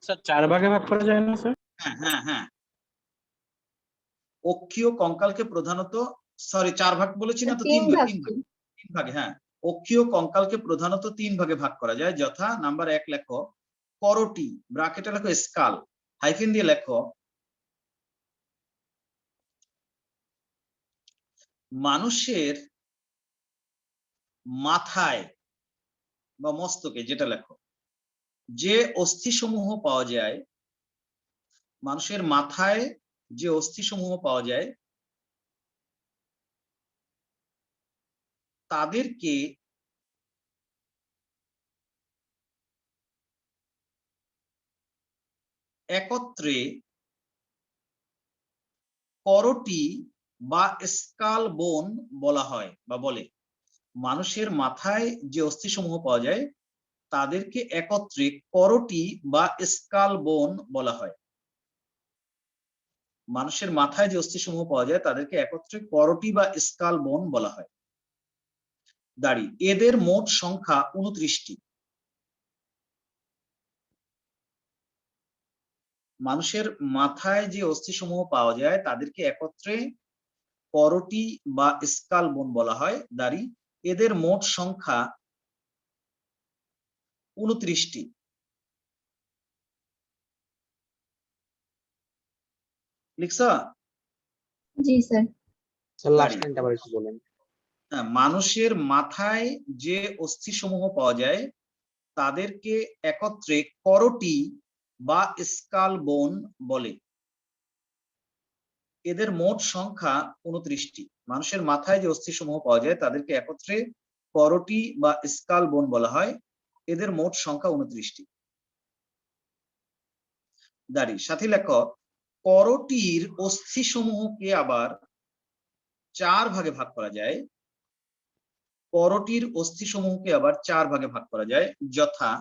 স্যার 4 ভাগে ভাগ করা যায় না স্যার? হ্যাঁ, অক্ষীয় কঙ্কালকে প্রধানত, সরি 4 ভাগ বলেছি না তো, 3 ভাগ, 3 ভাগে, হ্যাঁ। অক্ষীয় কঙ্কালকে প্রধানত 3 ভাগে ভাগ করা যায়, যথা নাম্বার 1 লেখো করোটি, ব্র্যাকেটে লেখো স্কাল, হাইফেন দিয়ে লেখো মানুষের মাথায় বা মস্তকে, যেটা লেখো যে অস্থিসমূহ পাওয়া যায়, মানুষের মাথায় যে অস্থিসমূহ পাওয়া যায় তাদেরকে একত্রে করোটি বা স্কাল বোন বলা হয় বা বলে। মানুষের মাথায় যে অস্থিসমূহ পাওয়া যায় তাদেরকে একত্রে করোটি বা স্কাল বোন বলা হয়। মানুষের মাথায় যে অস্থিসমূহ পাওয়া যায় তাদেরকে একত্রে করোটি বা স্কাল বোন বলা হয়। দাড়ি, এদের মোট সংখ্যা 29টি। মানুষের মাথায় যে অস্থিসমূহ পাওয়া যায় তাদেরকে একত্রে করোটি বা স্কাল বোন বলা হয়। দাড়ি, এদের মোট সংখ্যা 29টি। লিখছা? জি স্যার। স্যার লাস্ট লাইনটা আবার একটু বলেন। হ্যাঁ, মানুষের মাথায় যে অস্থিসমূহ পাওয়া যায় তাদেরকে একত্রে করোটি বা স্কাল বোন বলে। এদের মোট সংখ্যা 29টি। মানুষের মাথায় যে অস্থিসমূহ পাওয়া যায় তাদেরকে একত্রে করোটি বা স্কাল বোন বলা হয়। এদের মোট সংখ্যা 29টি। দাড়ি, সাথে লেখো করোটির অস্থিসমূহকে আবার 4 ভাগে ভাগ করা যায়। করোটির অস্থিসমূহকে আবার 4 ভাগে ভাগ করা যায়, যথা,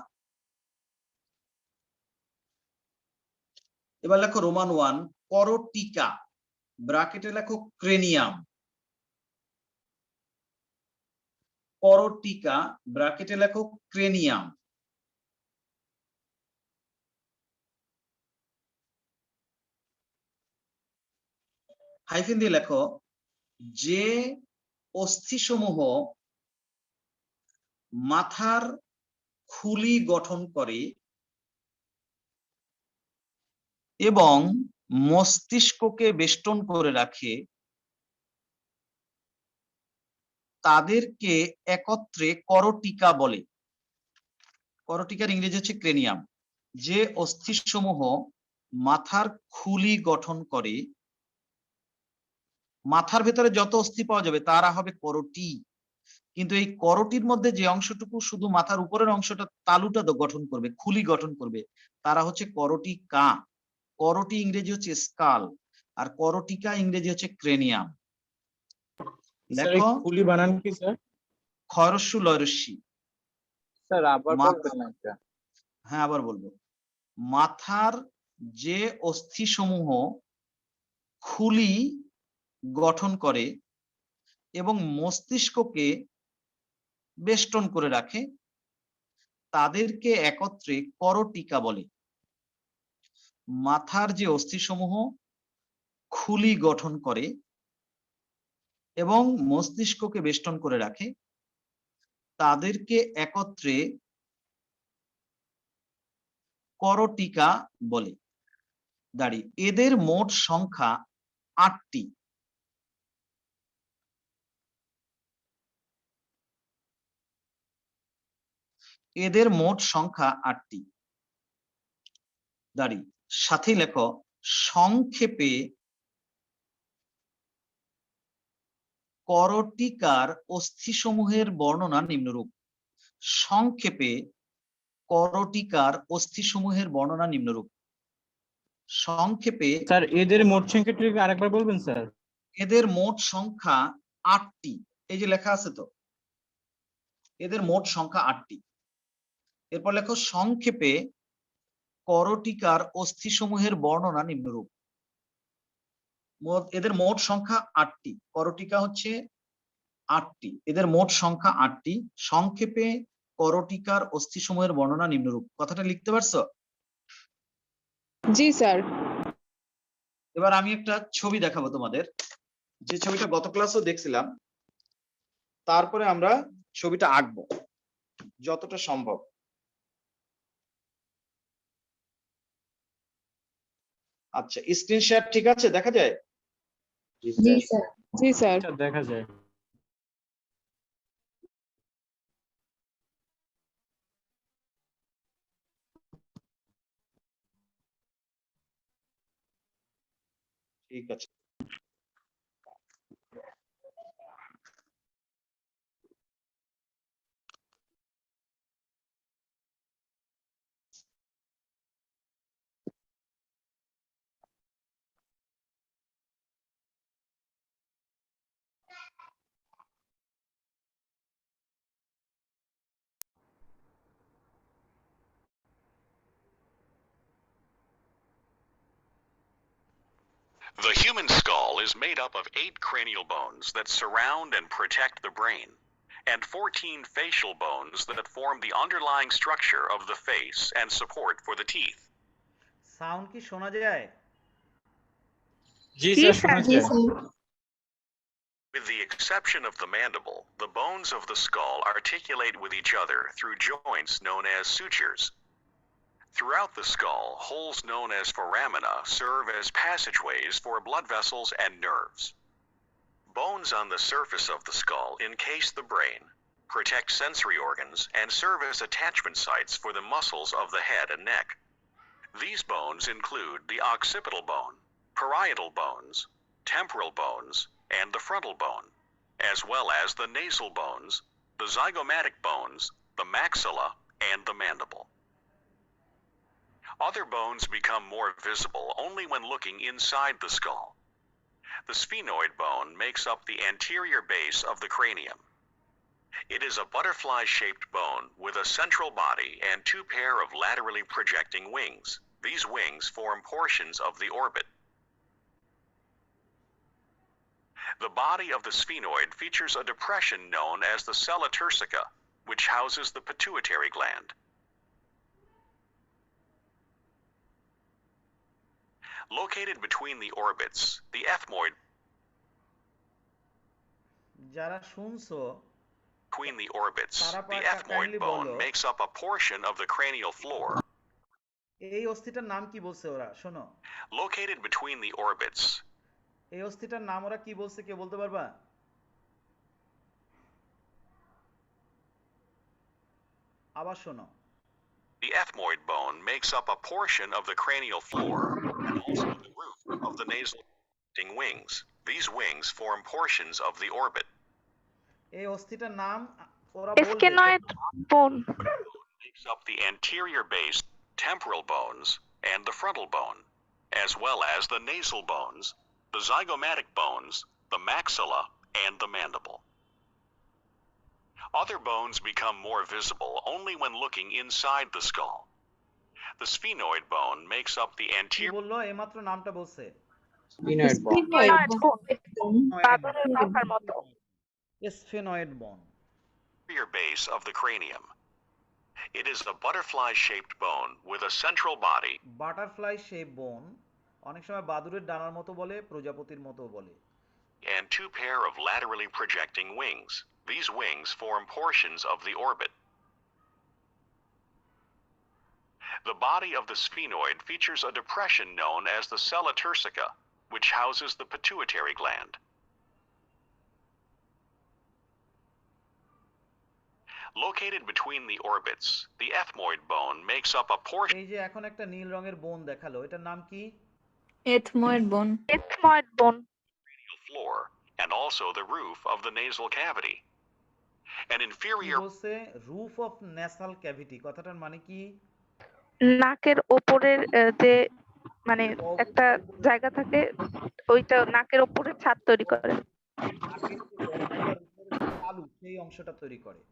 এবার লেখো রোমান 1 করোটিকা, ব্র্যাকেটে লেখো ক্রেনিয়াম। করোটিকা, ব্র্যাকেটে লেখো ক্রেনিয়াম। হাইফেন দিয়ে লেখো যে অস্থিসমূহ মাথার খুলি গঠন করে এবং মস্তিষ্ককে বেষ্টন করে রাখে তাদেরকে একত্রে করোটিকা বলে। করোটিকার ইংরেজি হচ্ছে ক্রেনিয়াম। যে অস্থিসমূহ মাথার খুলি গঠন করে, মাথার ভেতরে যত অস্থি পাওয়া যাবে তারা হবে করোটি, কিন্তু এই করোটির মধ্যে যে অংশটুকু শুধু মাথার উপরের অংশটা, তালুটা গঠন করবে, খুলি গঠন করবে, তারা হচ্ছে করোটিকা। করোটি ইংরেজি হচ্ছে স্কাল, আর করোটিকা ইংরেজি হচ্ছে ক্রেনিয়াম। স্যার এই লেখো খুলি বানান কি স্যার? খরস্যু লয়রস্যি। স্যার আবার বলবেন না এটা? হ্যাঁ, আবার বলবো। মাথার যে অস্থিসমূহ খুলি গঠন করে এবং মস্তিষ্ককে বেষ্টন করে রাখে তাদেরকে একত্রে করোটিকা বলে। মাথার যে অস্থিসমূহ খুলি গঠন করে এবং মস্তিষ্ককে বেষ্টন করে রাখে তাদেরকে একত্রে করোটিকা বলে। দাঁড়ি, এদের মোট সংখ্যা 8টি। এদের মোট সংখ্যা 8টি। দাঁড়ি, সাথে লেখো সংক্ষেপে করোটিকার অস্থিসমূহের বর্ণনা নিম্নরূপ। সংক্ষেপে করোটিকার অস্থিসমূহের বর্ণনা নিম্নরূপ। সংক্ষেপে স্যার এদের মোট সংখ্যাটা কি আরেকবার বলবেন স্যার? এদের মোট সংখ্যা 8টি। এই যে লেখা আছে তো, এদের মোট সংখ্যা 8টি। এরপর লেখো সংক্ষেপে করটিকার অস্থিসমূহের বর্ণনা নিম্নরূপ। এদের মোট সংখ্যা 8টি। করটিকা হচ্ছে 8টি, এদের মোট সংখ্যা 8টি। সংক্ষেপে করটিকার অস্থিসমূহের বর্ণনা নিম্নরূপ। কথাটা লিখতে পারছো? জি স্যার। এবার আমি একটা ছবি দেখাবো তোমাদের, যে ছবিটা গত ক্লাসেও দেখছিলাম। তারপরে আমরা ছবিটা আঁকবো যতটা সম্ভব। আচ্ছা, স্ক্রিন শেয়ার ঠিক আছে, দেখা যায়? জি স্যার। আচ্ছা, দেখা যায়। ঠিক আছে। The human skull is made up of 8 cranial bones that surround and protect the brain, and 14 facial bones that form the underlying structure of the face and support for the teeth. Sound কি শোনা যায়? জি জি sir, sir. শোনা যায়। With the exception of the mandible, the bones of the skull articulate with each other through joints known as sutures. Throughout the skull, holes known as foramina serve as passageways for blood vessels and nerves. Bones on the surface of the skull encase the brain, protect sensory organs, and serve as attachment sites for the muscles of the head and neck. These bones include the occipital bone, parietal bones, temporal bones, and the frontal bone, as well as the nasal bones, the zygomatic bones, the maxilla, and the mandible. Other bones become more visible only when looking inside the skull. The sphenoid bone makes up the anterior base of the cranium. It is a butterfly-shaped bone with a central body and 2 pair of laterally projecting wings. These wings form portions of the orbit. The body of the sphenoid features a depression known as the sella turcica, which houses the pituitary gland. Located between the orbits, the ethmoid যারা শুনছো between the orbits, তারা the kindly ethmoid bone বলো। makes up a portion of the cranial floor. এই অস্থিটার নাম কি বলছে ওরা? শোনো, Located between the orbits, এই অস্থিটার নাম ওরা কি বলছে, কে বলতে পারবা? আবার শোনো। the ethmoid bone makes up a portion of the cranial floor and also the roof of the nasal wings. These wings form portions of the orbit. এই অস্থিটার নাম ওরা স্কেনয়েড বোন। Makes up the anterior base, temporal bones, and the frontal bone, as well as the nasal bones, the zygomatic bones, the maxilla, and the mandible. Other bones become more visible only when looking inside the skull. The sphenoid bone makes up the কি anterior বললো? এইমাত্র নামটা বলছে। স্পিনয়েড বন। স্পিনয়েড বোন। বাদরের মাথার মতো। Sphenoid বন। base of the cranium. It is a butterfly-shaped bone with a central body. Butterfly shape বোন, অনেক সময় বাদুড়ের ডানার মতো বলে, প্রজাপতির মতো বলে। And 2 pair of laterally projecting wings. These wings form portions of the orbit. The body of the sphenoid features a depression known as the sella turcica, which houses the pituitary gland. Located between the orbits, the ethmoid bone makes up a portion এই যে এখন একটা নীল রঙের বোন দেখালো, এটার নাম কি? এথময়েড বোন। এথময়েড বোন। floor and also the roof of the nasal cavity. An কি inferior বলছে? রুফ অফ ন্যাসাল ক্যাভিটি, কথাটার মানে কি? নাকের ওপরের যে মানে একটা জায়গা থাকে, ওইটা নাকের ওপরে ছাদ তৈরি করে। তালু, সেই অংশটা তৈরি করে।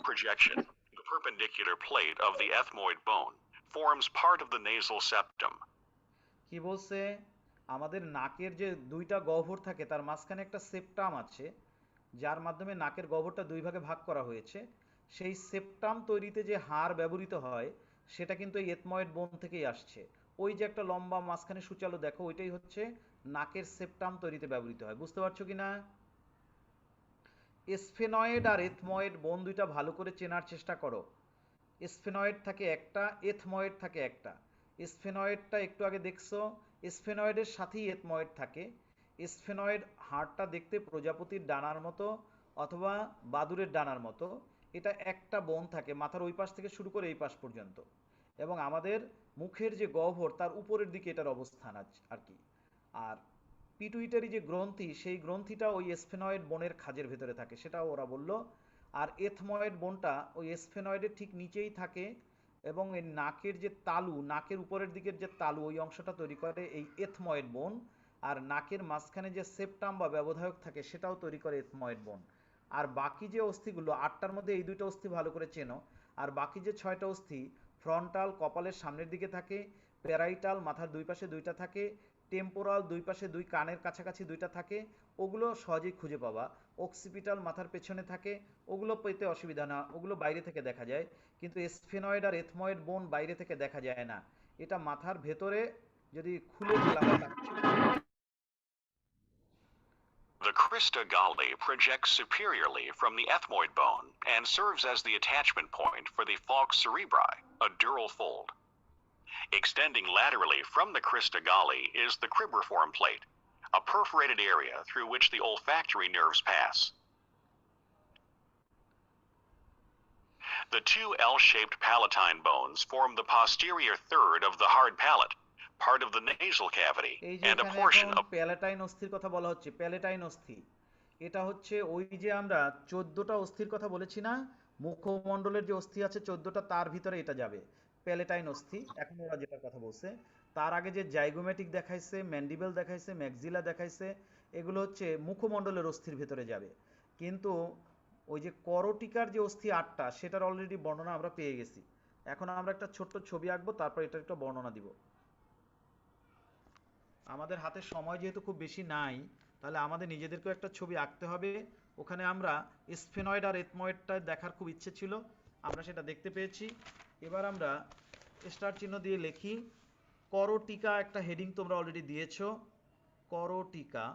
projection, the perpendicular plate of the ethmoid bone, forms part of the nasal septum. কি বলছে আমাদের নাকের যে দুইটা গহ্বর থাকে তার মাঝখানে একটা সেপ্টাম আছে যার মাধ্যমে নাকের গহ্বরটা দুই ভাগে ভাগ করা হয়েছে সেই সেপ্টাম তৈরিতে যে হাড় ব্যবহৃত হয় সেটা কিন্তু এই এথময়েড বোন থেকেই আসছে ওই যে একটা লম্বা মাঝখানে সূচালো দেখো ওইটাই হচ্ছে নাকের সেপ্টাম তৈরিতে ব্যবহৃত হয় বুঝতে পারছো কিনা স্ফেনয়েড আর এথময়েড বোন দুইটা ভালো করে চেনার চেষ্টা করো স্ফেনয়েড থাকে একটা এথময়েড থাকে একটা স্ফেনয়েডটা একটু আগে দেখছো স্ফেনয়েডের সাথেই এথময়েড থাকে স্ফেনয়েড হাড়টা দেখতে প্রজাপতির ডানার মতো অথবা বাদুড়ের ডানার মতো এটা একটা বোন থাকে মাথার ওই পাশ থেকে শুরু করে এই পাশ পর্যন্ত এবং আমাদের মুখের যে গহ্বর তার উপরের দিকে এটার অবস্থান আছে আর কি আর পিটুইটারি যে গ্রন্থি সেই গ্রন্থিটা ওই স্ফেনয়েড বোনের খাঁজের ভেতরে থাকে সেটাও ওরা বলল আর এথময়েড বোনটা ওই স্ফেনয়েডের ঠিক নিচেই থাকে এবং এই নাকের যে তালু নাকের উপরের দিকের যে তালু ওই অংশটা তৈরি করে এই এথময়েড বোন আর নাকের মাঝখানে যে সেপ্টাম বা ব্যবধায়ক থাকে সেটাও তৈরি করে এথময়েড বোন আর বাকি যে অস্থিগুলো 8টার মধ্যে এই দুইটা অস্থি ভালো করে চেনো আর বাকি যে 6টা অস্থি ফ্রন্টাল কপালের সামনের দিকে থাকে প্যারাইটাল মাথার দুই পাশে দুইটা থাকে টেম্পোরাল দুই পাশে দুই কানের কাছাকাছি দুইটা থাকে ওগুলো সহজেই খুঁজে পাবা অক্সিপিটাল মাথার পেছনে থাকে ওগুলো পেতে অসুবিধা না ওগুলো বাইরে থেকে দেখা যায় কিন্তু স্ফেনয়েড আর এথময়েড বোন বাইরে থেকে দেখা যায় না এটা মাথার ভেতরে যদি খুলে ফেলা হয় The crista galli projects superiorly from the ethmoid bone and serves as the attachment point for the falx cerebri, a dural fold. Extending laterally from the crista galli is the cribriform plate, a perforated area through which the olfactory nerves pass. The two L-shaped palatine bones form the posterior third of the hard palate, part of the nasal cavity, এই যে and a এখানে portion এখন of palatine অস্থির কথা বলা হচ্ছে palatine অস্থি এটা হচ্ছে ওই যে আমরা 14টা অস্থির কথা বলেছি না মুখমণ্ডলের যে অস্থি আছে 14টা তার ভিতরে এটা যাবে প্যালেটাইন অস্থি এখন ওরা যেটার কথা বলছে তার আগে যে জাইগোমেটিক দেখাইছে ম্যান্ডিবেল দেখাইছে ম্যাক্সিলা দেখাইছে এগুলো হচ্ছে মুখমণ্ডলের অস্থির ভিতরে যাবে কিন্তু ওই যে করটিকার যে অস্থি 8টা সেটার অলরেডি বর্ণনা আমরা পেয়ে গেছি এখন আমরা একটা ছোট্ট ছবি আঁকবো তারপর এটার একটা বর্ণনা দিব আমাদের হাতে সময় যেহেতু খুব বেশি নাই তাহলে আমাদের নিজেদেরকেও একটা ছবি আঁকতে হবে ওখানে আমরা স্ফেনয়েড আর এথময়েডটা দেখার খুব ইচ্ছে ছিল আমরা সেটা দেখতে পেয়েছি এবার আমরা স্টার চিহ্ন দিয়ে লিখি করটিকা একটা হেডিং তোমরা অলরেডি দিয়েছো করটিকা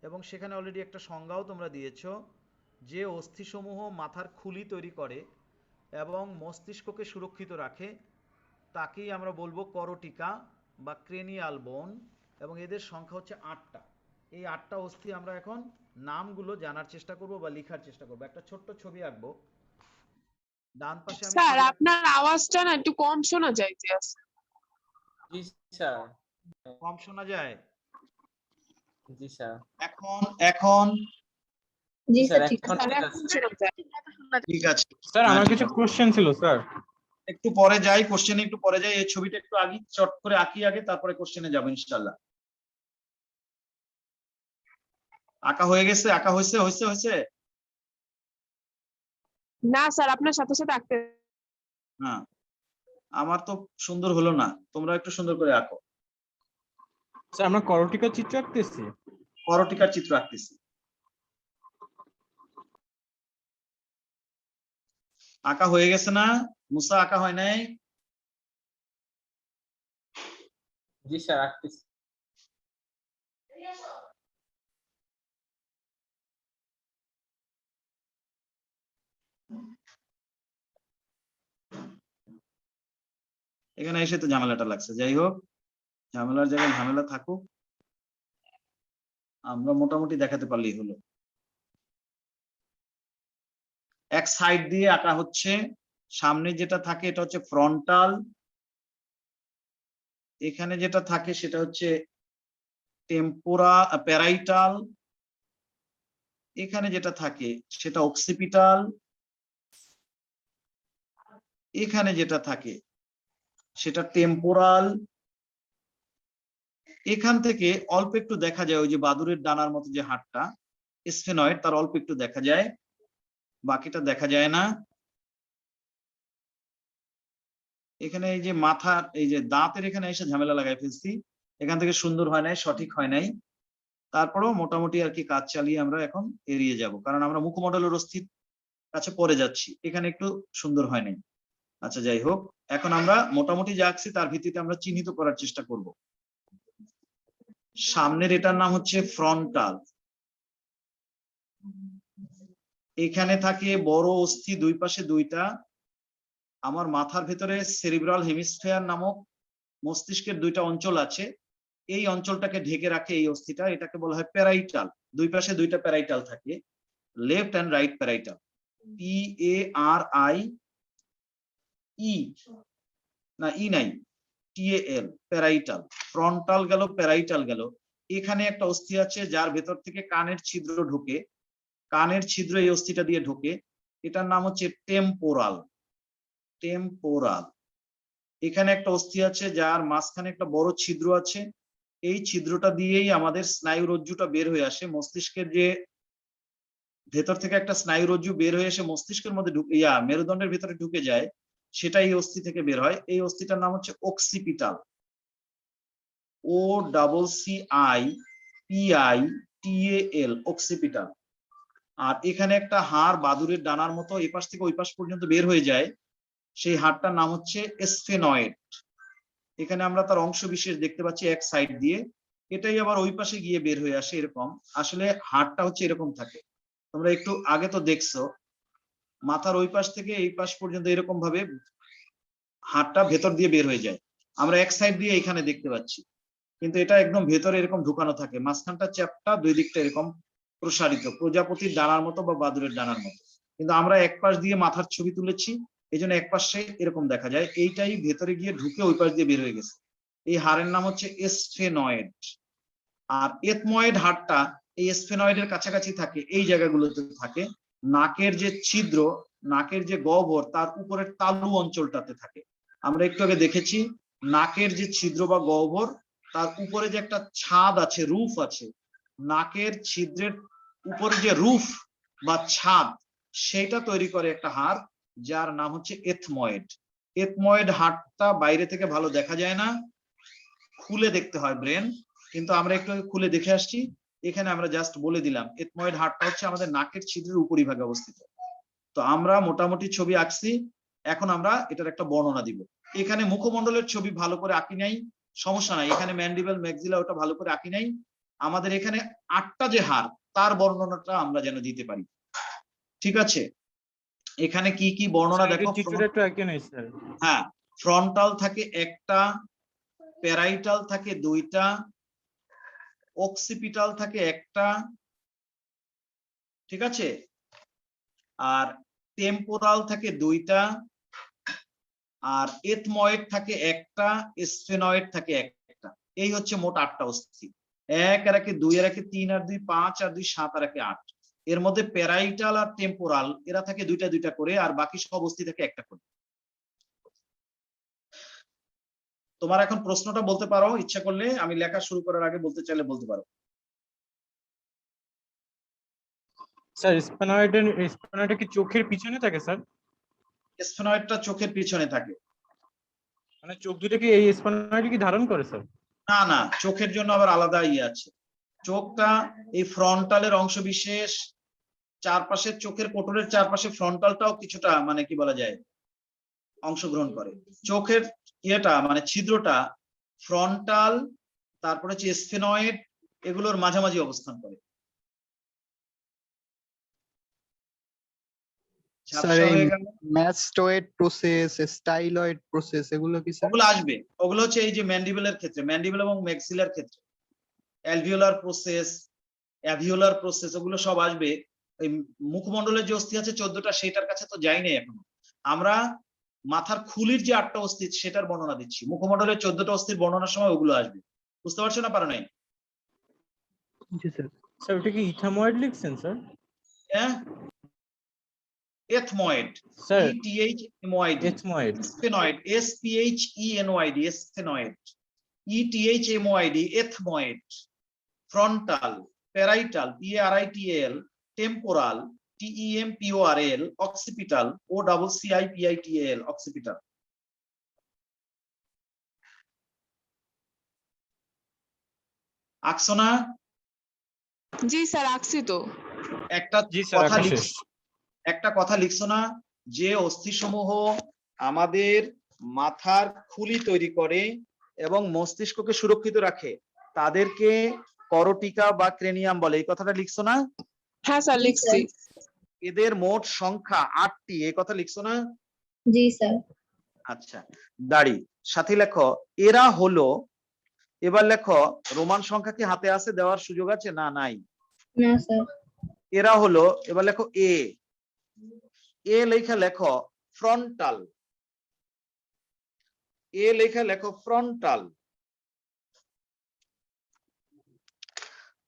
এবং সেখানে অলরেডি একটা সংজ্ঞাও তোমরা দিয়েছো যে অস্থিসমূহ মাথার খুলি তৈরি করে এবং মস্তিষ্ককে সুরক্ষিত রাখে তাকেই আমরা বলবো করটিকা বা ক্রেনিয়াল বোন এবং এদের সংখ্যা হচ্ছে 8টা এই 8টা অস্থি আমরা এখন নামগুলো জানার চেষ্টা করব বা লেখার চেষ্টা করব একটা ছোট্ট ছবি আঁকবো ডান পাশে আমি স্যার আপনার আওয়াজটা না একটু কম শোনা যাইতে আছে জি স্যার কম শোনা যায় জি স্যার এখন এখন জি স্যার স্যার ঠিক এখন স্যার এখন শোনা যায় ঠিক আছে স্যার আমার কিছু কোশ্চেন ছিল স্যার একটু পরে যাই কোশ্চেনে একটু পরে যাই এই ছবিটা একটু আগে চট করে আঁকি আগে তারপরে কোশ্চেনে যাব ইনশাআল্লাহ আঁকা হয়ে গেছে আঁকা হয়েছে হয়েছে হয়েছে না স্যার আপনার সাথে সাথে আঁকতে হ্যাঁ আমার তো সুন্দর হলো না তোমরা একটু সুন্দর করে আঁকো স্যার আমরা করটিকার চিত্র আঁকতেছি করটিকার চিত্র আঁকতেছি আঁকা হয়ে গেছে না মুসা আঁকা হয় নাই জি স্যার আঁকতেছি এখানে এসে তো ঝামেলাটা লাগছে যাই হোক ঝামেলার জায়গায় ঝামেলা থাকুক আমরা মোটামুটি দেখাতে পারলেই হলো এক সাইড দিয়ে আঁকা হচ্ছে সামনে যেটা থাকে এটা হচ্ছে ফ্রন্টাল এখানে যেটা থাকে সেটা হচ্ছে প্যারাইটাল এখানে যেটা থাকে সেটা অক্সিপিটাল এখানে যেটা থাকে সেটা টেম্পোরাল এখান থেকে অল্প একটু দেখা যায় ওই যে বাদুড়ের ডানার মতো যে হাড়টা স্ফেনয়েড তার অল্প একটু দেখা যায় বাকিটা দেখা যায় না এখানে এই যে মাথার এই যে দাঁতের এখানে এসে ঝামেলা লাগাই ফেলছি, এখান থেকে সুন্দর হয় নাই, সঠিক হয় নাই। তারপরেও মোটামুটি আর কি কাজ চালিয়ে আমরা এখন এড়িয়ে যাব, কারণ আমরা মুখমণ্ডলের অস্থির কাছে পরে যাচ্ছি, এখানে একটু সুন্দর হয় নাই। আচ্ছা যাই হোক, এখন আমরা মোটামুটি যা আঁকছি তার ভিত্তিতে আমরা চিহ্নিত করার চেষ্টা করব। সামনের এটার নাম হচ্ছে ফ্রন্টাল। এখানে থাকে বড় অস্থি দুই পাশে দুইটা। আমার মাথার ভেতরে সেরিব্রাল হেমিস্ফিয়ার নামক মস্তিষ্কের দুইটা অঞ্চল আছে, এই অঞ্চলটাকে ঢেকে রাখে এই অস্থিটা, এটাকে বলা হয় প্যারাইটাল। দুই পাশে দুইটা প্যারাইটাল থাকে, left and right parietal, PARI ই না ই নাই TAL, প্যারাইটাল। ফ্রন্টাল গেল, প্যারাইটাল গেল। এখানে একটা অস্থি আছে যার ভেতর থেকে কানের ছিদ্র ঢোকে, কানের ছিদ্র এই অস্থিটা দিয়ে ঢোকে, এটার নাম হচ্ছে টেম্পোরাল। টেম্পোরাল। এখানে একটা অস্থি আছে যার মাঝখানে একটা বড় ছিদ্র আছে, এই ছিদ্রটা দিয়েই আমাদের স্নায়ুরজ্জুটা বের হয়ে আসে। মস্তিষ্কের যে ভেতর থেকে একটা স্নায়ুরজ্জু বের হয়ে এসে মস্তিষ্কের মধ্যে ঢুকে মেরুদণ্ডের ভিতরে ঢুকে যায়, সেটা এই অস্থি থেকে বের হয়। এই অস্থিটার নাম হচ্ছে অক্সিপিটাল, OCCIPITAL, অক্সিপিটাল। আর এখানে একটা হাড় বাদুড়ের ডানার মতো এই পাশ থেকে ওই পাশ পর্যন্ত বের হয়ে যায়, সেই হাড়টার নাম হচ্ছে স্ফেনয়েড। এখানে আমরা তার অংশ বিশেষ দেখতে পাচ্ছি এক সাইড দিয়ে, এটাই আবার ওই পাশে গিয়ে বের হয়ে আসে এরকম। আসলে হাড়টা হচ্ছে এরকম থাকে, তোমরা একটু আগে তো দেখছো, মাথার ওই পাশ থেকে এই পাশ পর্যন্ত এরকম ভাবে হাড়টা ভেতর দিয়ে বের হয়ে যায়। আমরা এক সাইড দিয়ে এখানে দেখতে পাচ্ছি, কিন্তু এটা একদম ভেতরে এরকম ঢুকানো থাকে, মাঝখানটা চ্যাপটা, দুই দিকটা এরকম প্রসারিত, প্রজাপতির ডানার মতো বা বাদুড়ের ডানার মতো। কিন্তু আমরা এক পাশ দিয়ে মাথার ছবি তুলেছি, এই জন্য এক পাশে এরকম দেখা যায়, এইটাই ভেতরে গিয়ে ঢুকে ওই পাশ দিয়ে বের হয়ে গেছে। এই হাড়ের নাম হচ্ছে স্ফেনয়েড। আর এথময়েড হাড়টা এই স্ফেনয়েডের কাছাকাছি থাকে, এই জায়গাগুলোতে থাকে। নাকের যে ছিদ্র, নাকের যে গহ্বর, তার উপরের তালু অঞ্চলটাতে থাকে। আমরা একটু আগে দেখেছি নাকের যে ছিদ্র বা গহ্বর, তার উপরে যে একটা ছাদ আছে, রুফ আছে, নাকের ছিদ্রের উপরে যে রুফ বা ছাদ, সেটা তৈরি করে একটা হাড় যার নাম হচ্ছে এথময়েড। এথময়েড হাড়টা বাইরে থেকে ভালো দেখা যায় না, খুলে দেখতে হয় ব্রেন, কিন্তু আমরা একটু খুলে দেখে আসছি। এখানে আমরা জাস্ট বলে দিলাম এথময়েড হাড়টা হচ্ছে আমাদের নাকের ছিদ্রের উপরিভাগে অবস্থিত। তো আমরা মোটামুটি ছবি আঁকছি, এখন আমরা এটার একটা বর্ণনা দিব। এখানে মুখমণ্ডলের ছবি ভালো করে আঁকি নাই, সমস্যা নাই, এখানে ম্যান্ডিবল ম্যাক্সিলা ওটা ভালো করে আঁকি নাই। আমাদের এখানে 8টা যে হাড়, তার বর্ণনাটা আমরা যেন দিতে পারি, ঠিক আছে? এখানে কি কি বর্ণনা দেখো। হ্যাঁ, ফ্রন্টাল থাকে একটা, প্যারাইটাল থাকে দুইটা, অক্সিপিটাল থাকে একটা, ঠিক আছে, আর টেম্পোরাল থাকে দুইটা, আর এথময়েড থাকে একটা, স্ফেনয়েড থাকে একটা। এই হচ্ছে মোট 8টা অস্থি। 1 আর 1 2 আর 1 3 আর 2 5 আর 2 7 আর 1 8। এর মধ্যে প্যারাইটাল আর টেম্পোরাল এরা থাকে দুইটা দুইটা করে, আর বাকি সব অস্থি থাকে একটা করে। তোমার এখন প্রশ্নটা বলতে পারো, ইচ্ছা করলে আমি লেখা শুরু করার আগে বলতে চাইলে বলতে পারো। স্যার স্ফেনয়েডটা কি চোখের পিছনে থাকে স্যার? স্ফেনয়েডটা চোখের পিছনে থাকে। মানে চোখ দুটো কি এই স্ফেনয়েড কি ধারণ করে স্যার? না না, চোখের জন্য আবার আলাদা আছে। চোখটা এই ফ্রন্টালের অংশ বিশেষ, চারপাশে চোখের কোটরের চারপাশে ফ্রন্টালটাও কিছুটা মানে কি বলা যায় অংশগ্রহণ করে। চোখের ইয়েটা মানে ছিদ্রটা ফ্রন্টাল, তারপরে হচ্ছে স্ফেনয়েড, এগুলোর মাঝামাঝি অবস্থান করে। ম্যাস্টয়েড প্রসেস, স্টাইলয়েড প্রসেস, এগুলো কি স্যার? ওগুলো আসবে, ওগুলো হচ্ছে এই যে ম্যান্ডিবলের ক্ষেত্রে, ম্যান্ডিবল এবং ম্যাক্সিলার ক্ষেত্রে অ্যালভিওলার প্রসেস, অ্যাভিওলার প্রসেস, ওগুলো সব আসবে। এই মুখমণ্ডলের যে অস্থি আছে 14টা, সেটার কাছে তো যাইনি এখনো। আমরা মাথার খুলির যে 8টা অস্থি সেটার বর্ণনা দিচ্ছি, মুখমণ্ডলের 14টা অস্থির বর্ণনার সময় ওগুলো আসবে। বুঝতে পারছো না? পারো নাই? জি স্যার। স্যার ওটা কি ইথাময়েড লিখছেন স্যার? হ্যাঁ, ethmoid, ETHMOID, sphenoid, SPHENOID, sphenoid, ETHMOID, ethmoid, frontal, parietal, PARITAL, temporal, TEMPORAL, occipital, OCCIPITAL, occipital. আঁকছো না? জি স্যার আঁকছি তো। একটা জি স্যার, কথা আঁকা লিখ শেষ। একটা কথা লিখছো না যে অস্থিসমূহ আমাদের মাথার খুলি তৈরি করে এবং মস্তিষ্ককে সুরক্ষিত রাখে তাদেরকে করটিকা বা ক্রেনিয়াম বলে, এই কথাটা লিখছো না? হ্যাঁ স্যার লিখছি। এদের মোট সংখ্যা 8টি, এই কথা লিখছো না? জি স্যার। আচ্ছা, দাড়ি সাথে লেখো এরা হলো, এবার লেখো রোমান সংখ্যা কি হাতে আছে, দেওয়ার সুযোগ আছে? না, নাই। না স্যার। এরা হলো, এবার লেখো এ লেখা লেখো ফ্রন্টাল, এ লেখা লেখো ফ্রন্টাল,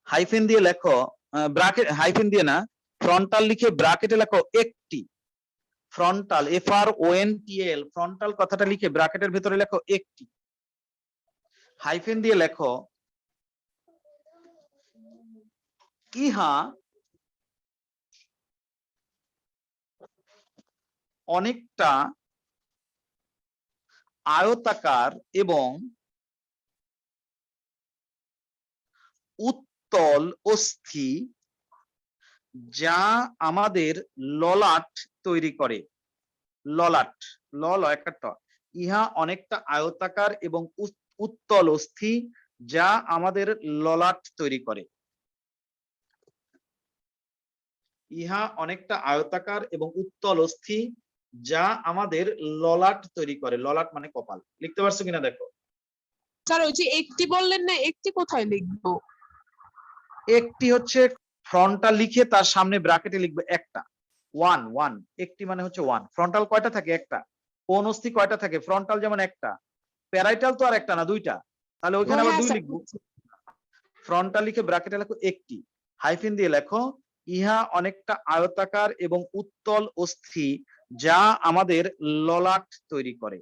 হাইফেন দিয়ে লেখো ব্র্যাকেট, হাইফেন দিয়ে না, ফ্রন্টাল লিখে ব্র্যাকেটে লেখো একটি, ফ্রন্টাল FRONTAL, ফ্রন্টাল কথাটা লিখে ব্র্যাকেটের ভিতরে লেখো একটি, হাইফেন দিয়ে লেখো ইহা অনেকটা আয়তাকার এবং উত্তল অস্থি যা আমাদের ললাট তৈরি করে। ললাট, ইহা অনেকটা আয়তাকার এবং উত্তল অস্থি যা আমাদের ললাট তৈরি করে। ইহা অনেকটা আয়তাকার এবং উত্তল অস্থি যা আমাদের ললাট তৈরি করে। ললাট মানে কপাল। লিখতে পারছো কিনা দেখো। স্যার ওই যে একটি বললেন না, একটি কোথায় লিখবো? একটি হচ্ছে ফ্রন্টাল লিখে তার সামনে ব্র্যাকেটে লিখবে একটা, ওয়ান, একটি মানে হচ্ছে ওয়ান। ফ্রন্টাল কয়টা থাকে? একটা। কোন অস্থি কয়টা থাকে? ফ্রন্টাল যেমন একটা, প্যারাইটাল তো আর একটা না, দুইটা, তাহলে ওইখানে আবার হ্যাঁ দুই স্যার লিখবো। ফ্রন্টাল লিখে ব্র্যাকেটে লেখো একটি, হাইফেন দিয়ে লেখো ইহা অনেকটা আয়তাকার এবং উত্তল অস্থি যা আমাদের ললাট তৈরি করে।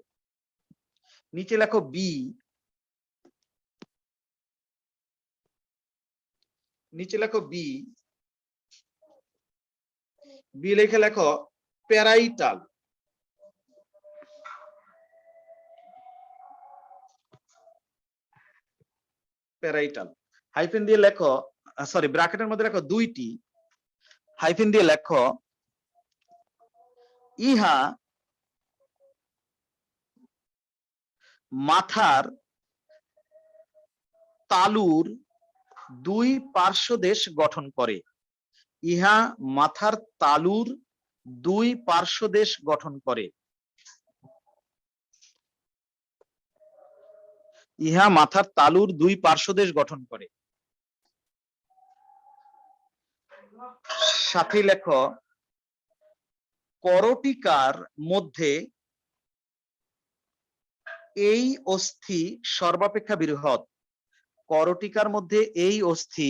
নিচে লেখো বি, নিচে লেখো বি, বি লিখে লেখো প্যারাইটাল, প্যারাইটাল, হাইফেন দিয়ে লেখো, সরি ব্র্যাকেটের মধ্যে লেখো দুইটি, হাইফেন দিয়ে লেখো ইহা মাথার তালুর দুই পার্শ্বদেশ গঠন করে। ইহা মাথার তালুর দুই পার্শ্বদেশ গঠন করে। ইহা মাথার তালুর দুই পার্শ্বদেশ গঠন করে। সাথে লেখো করটিকার মধ্যে এই অস্থি সর্বাপেক্ষা বৃহৎ। করটিকার মধ্যে এই অস্থি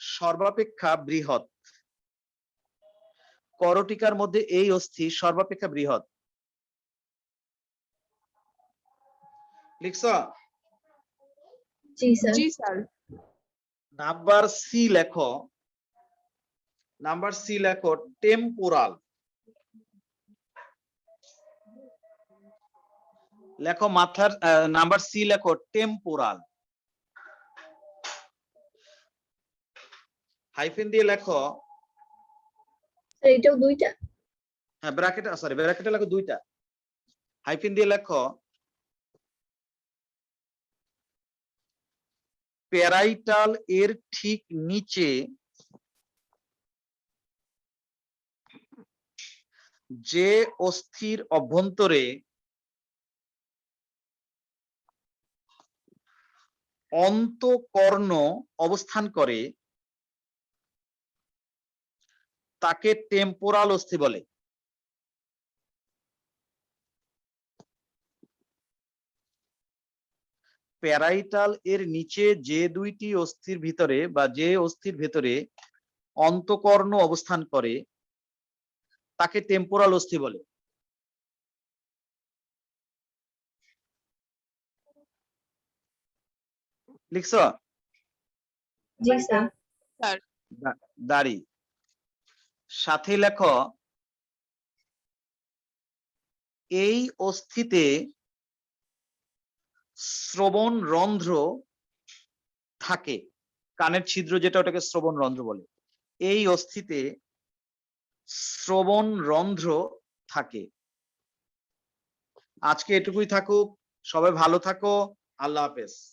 সর্বাপেক্ষা বৃহৎ। করটিকার মধ্যে এই অস্থি সর্বাপেক্ষা বৃহৎ। লিখছ? জি স্যার। জি স্যার। নাম্বার সি লেখো, নাম্বার সি লেখো টেম্পোরাল। লেখো মাথার নাম্বার সি লেখো টেম্পোরাল, হাইফেন দিয়ে লেখো, স্যার এটাও দুইটা? হ্যাঁ ব্র্যাকেটে, সরি ব্র্যাকেটে লেখো দুইটা, হাইফেন দিয়ে লেখো প্যারাইটাল এর ঠিক নিচে যে অস্থির অভ্যন্তরে অন্তঃকর্ণ অবস্থান করে তাকে টেম্পোরাল অস্থি বলে। প্যারাইটাল এর নিচে যে দুইটি অস্থির ভিতরে বা যে অস্থির ভেতরে অন্তঃকর্ণ অবস্থান করে তাকে টেম্পোরাল অস্থি বলে। লিখছ? জি স্যার। দাড়ি সাথে লেখো এই অস্থিতে শ্রবণ রন্ধ্র থাকে। কানের ছিদ্র যেটা, ওটাকে শ্রবণ রন্ধ্র বলে। এই অস্থিতে শ্রবণ রন্ধ্র থাকে। আজকে এটুকুই থাকুক, সবাই ভালো থাকো, আল্লাহ হাফেজ।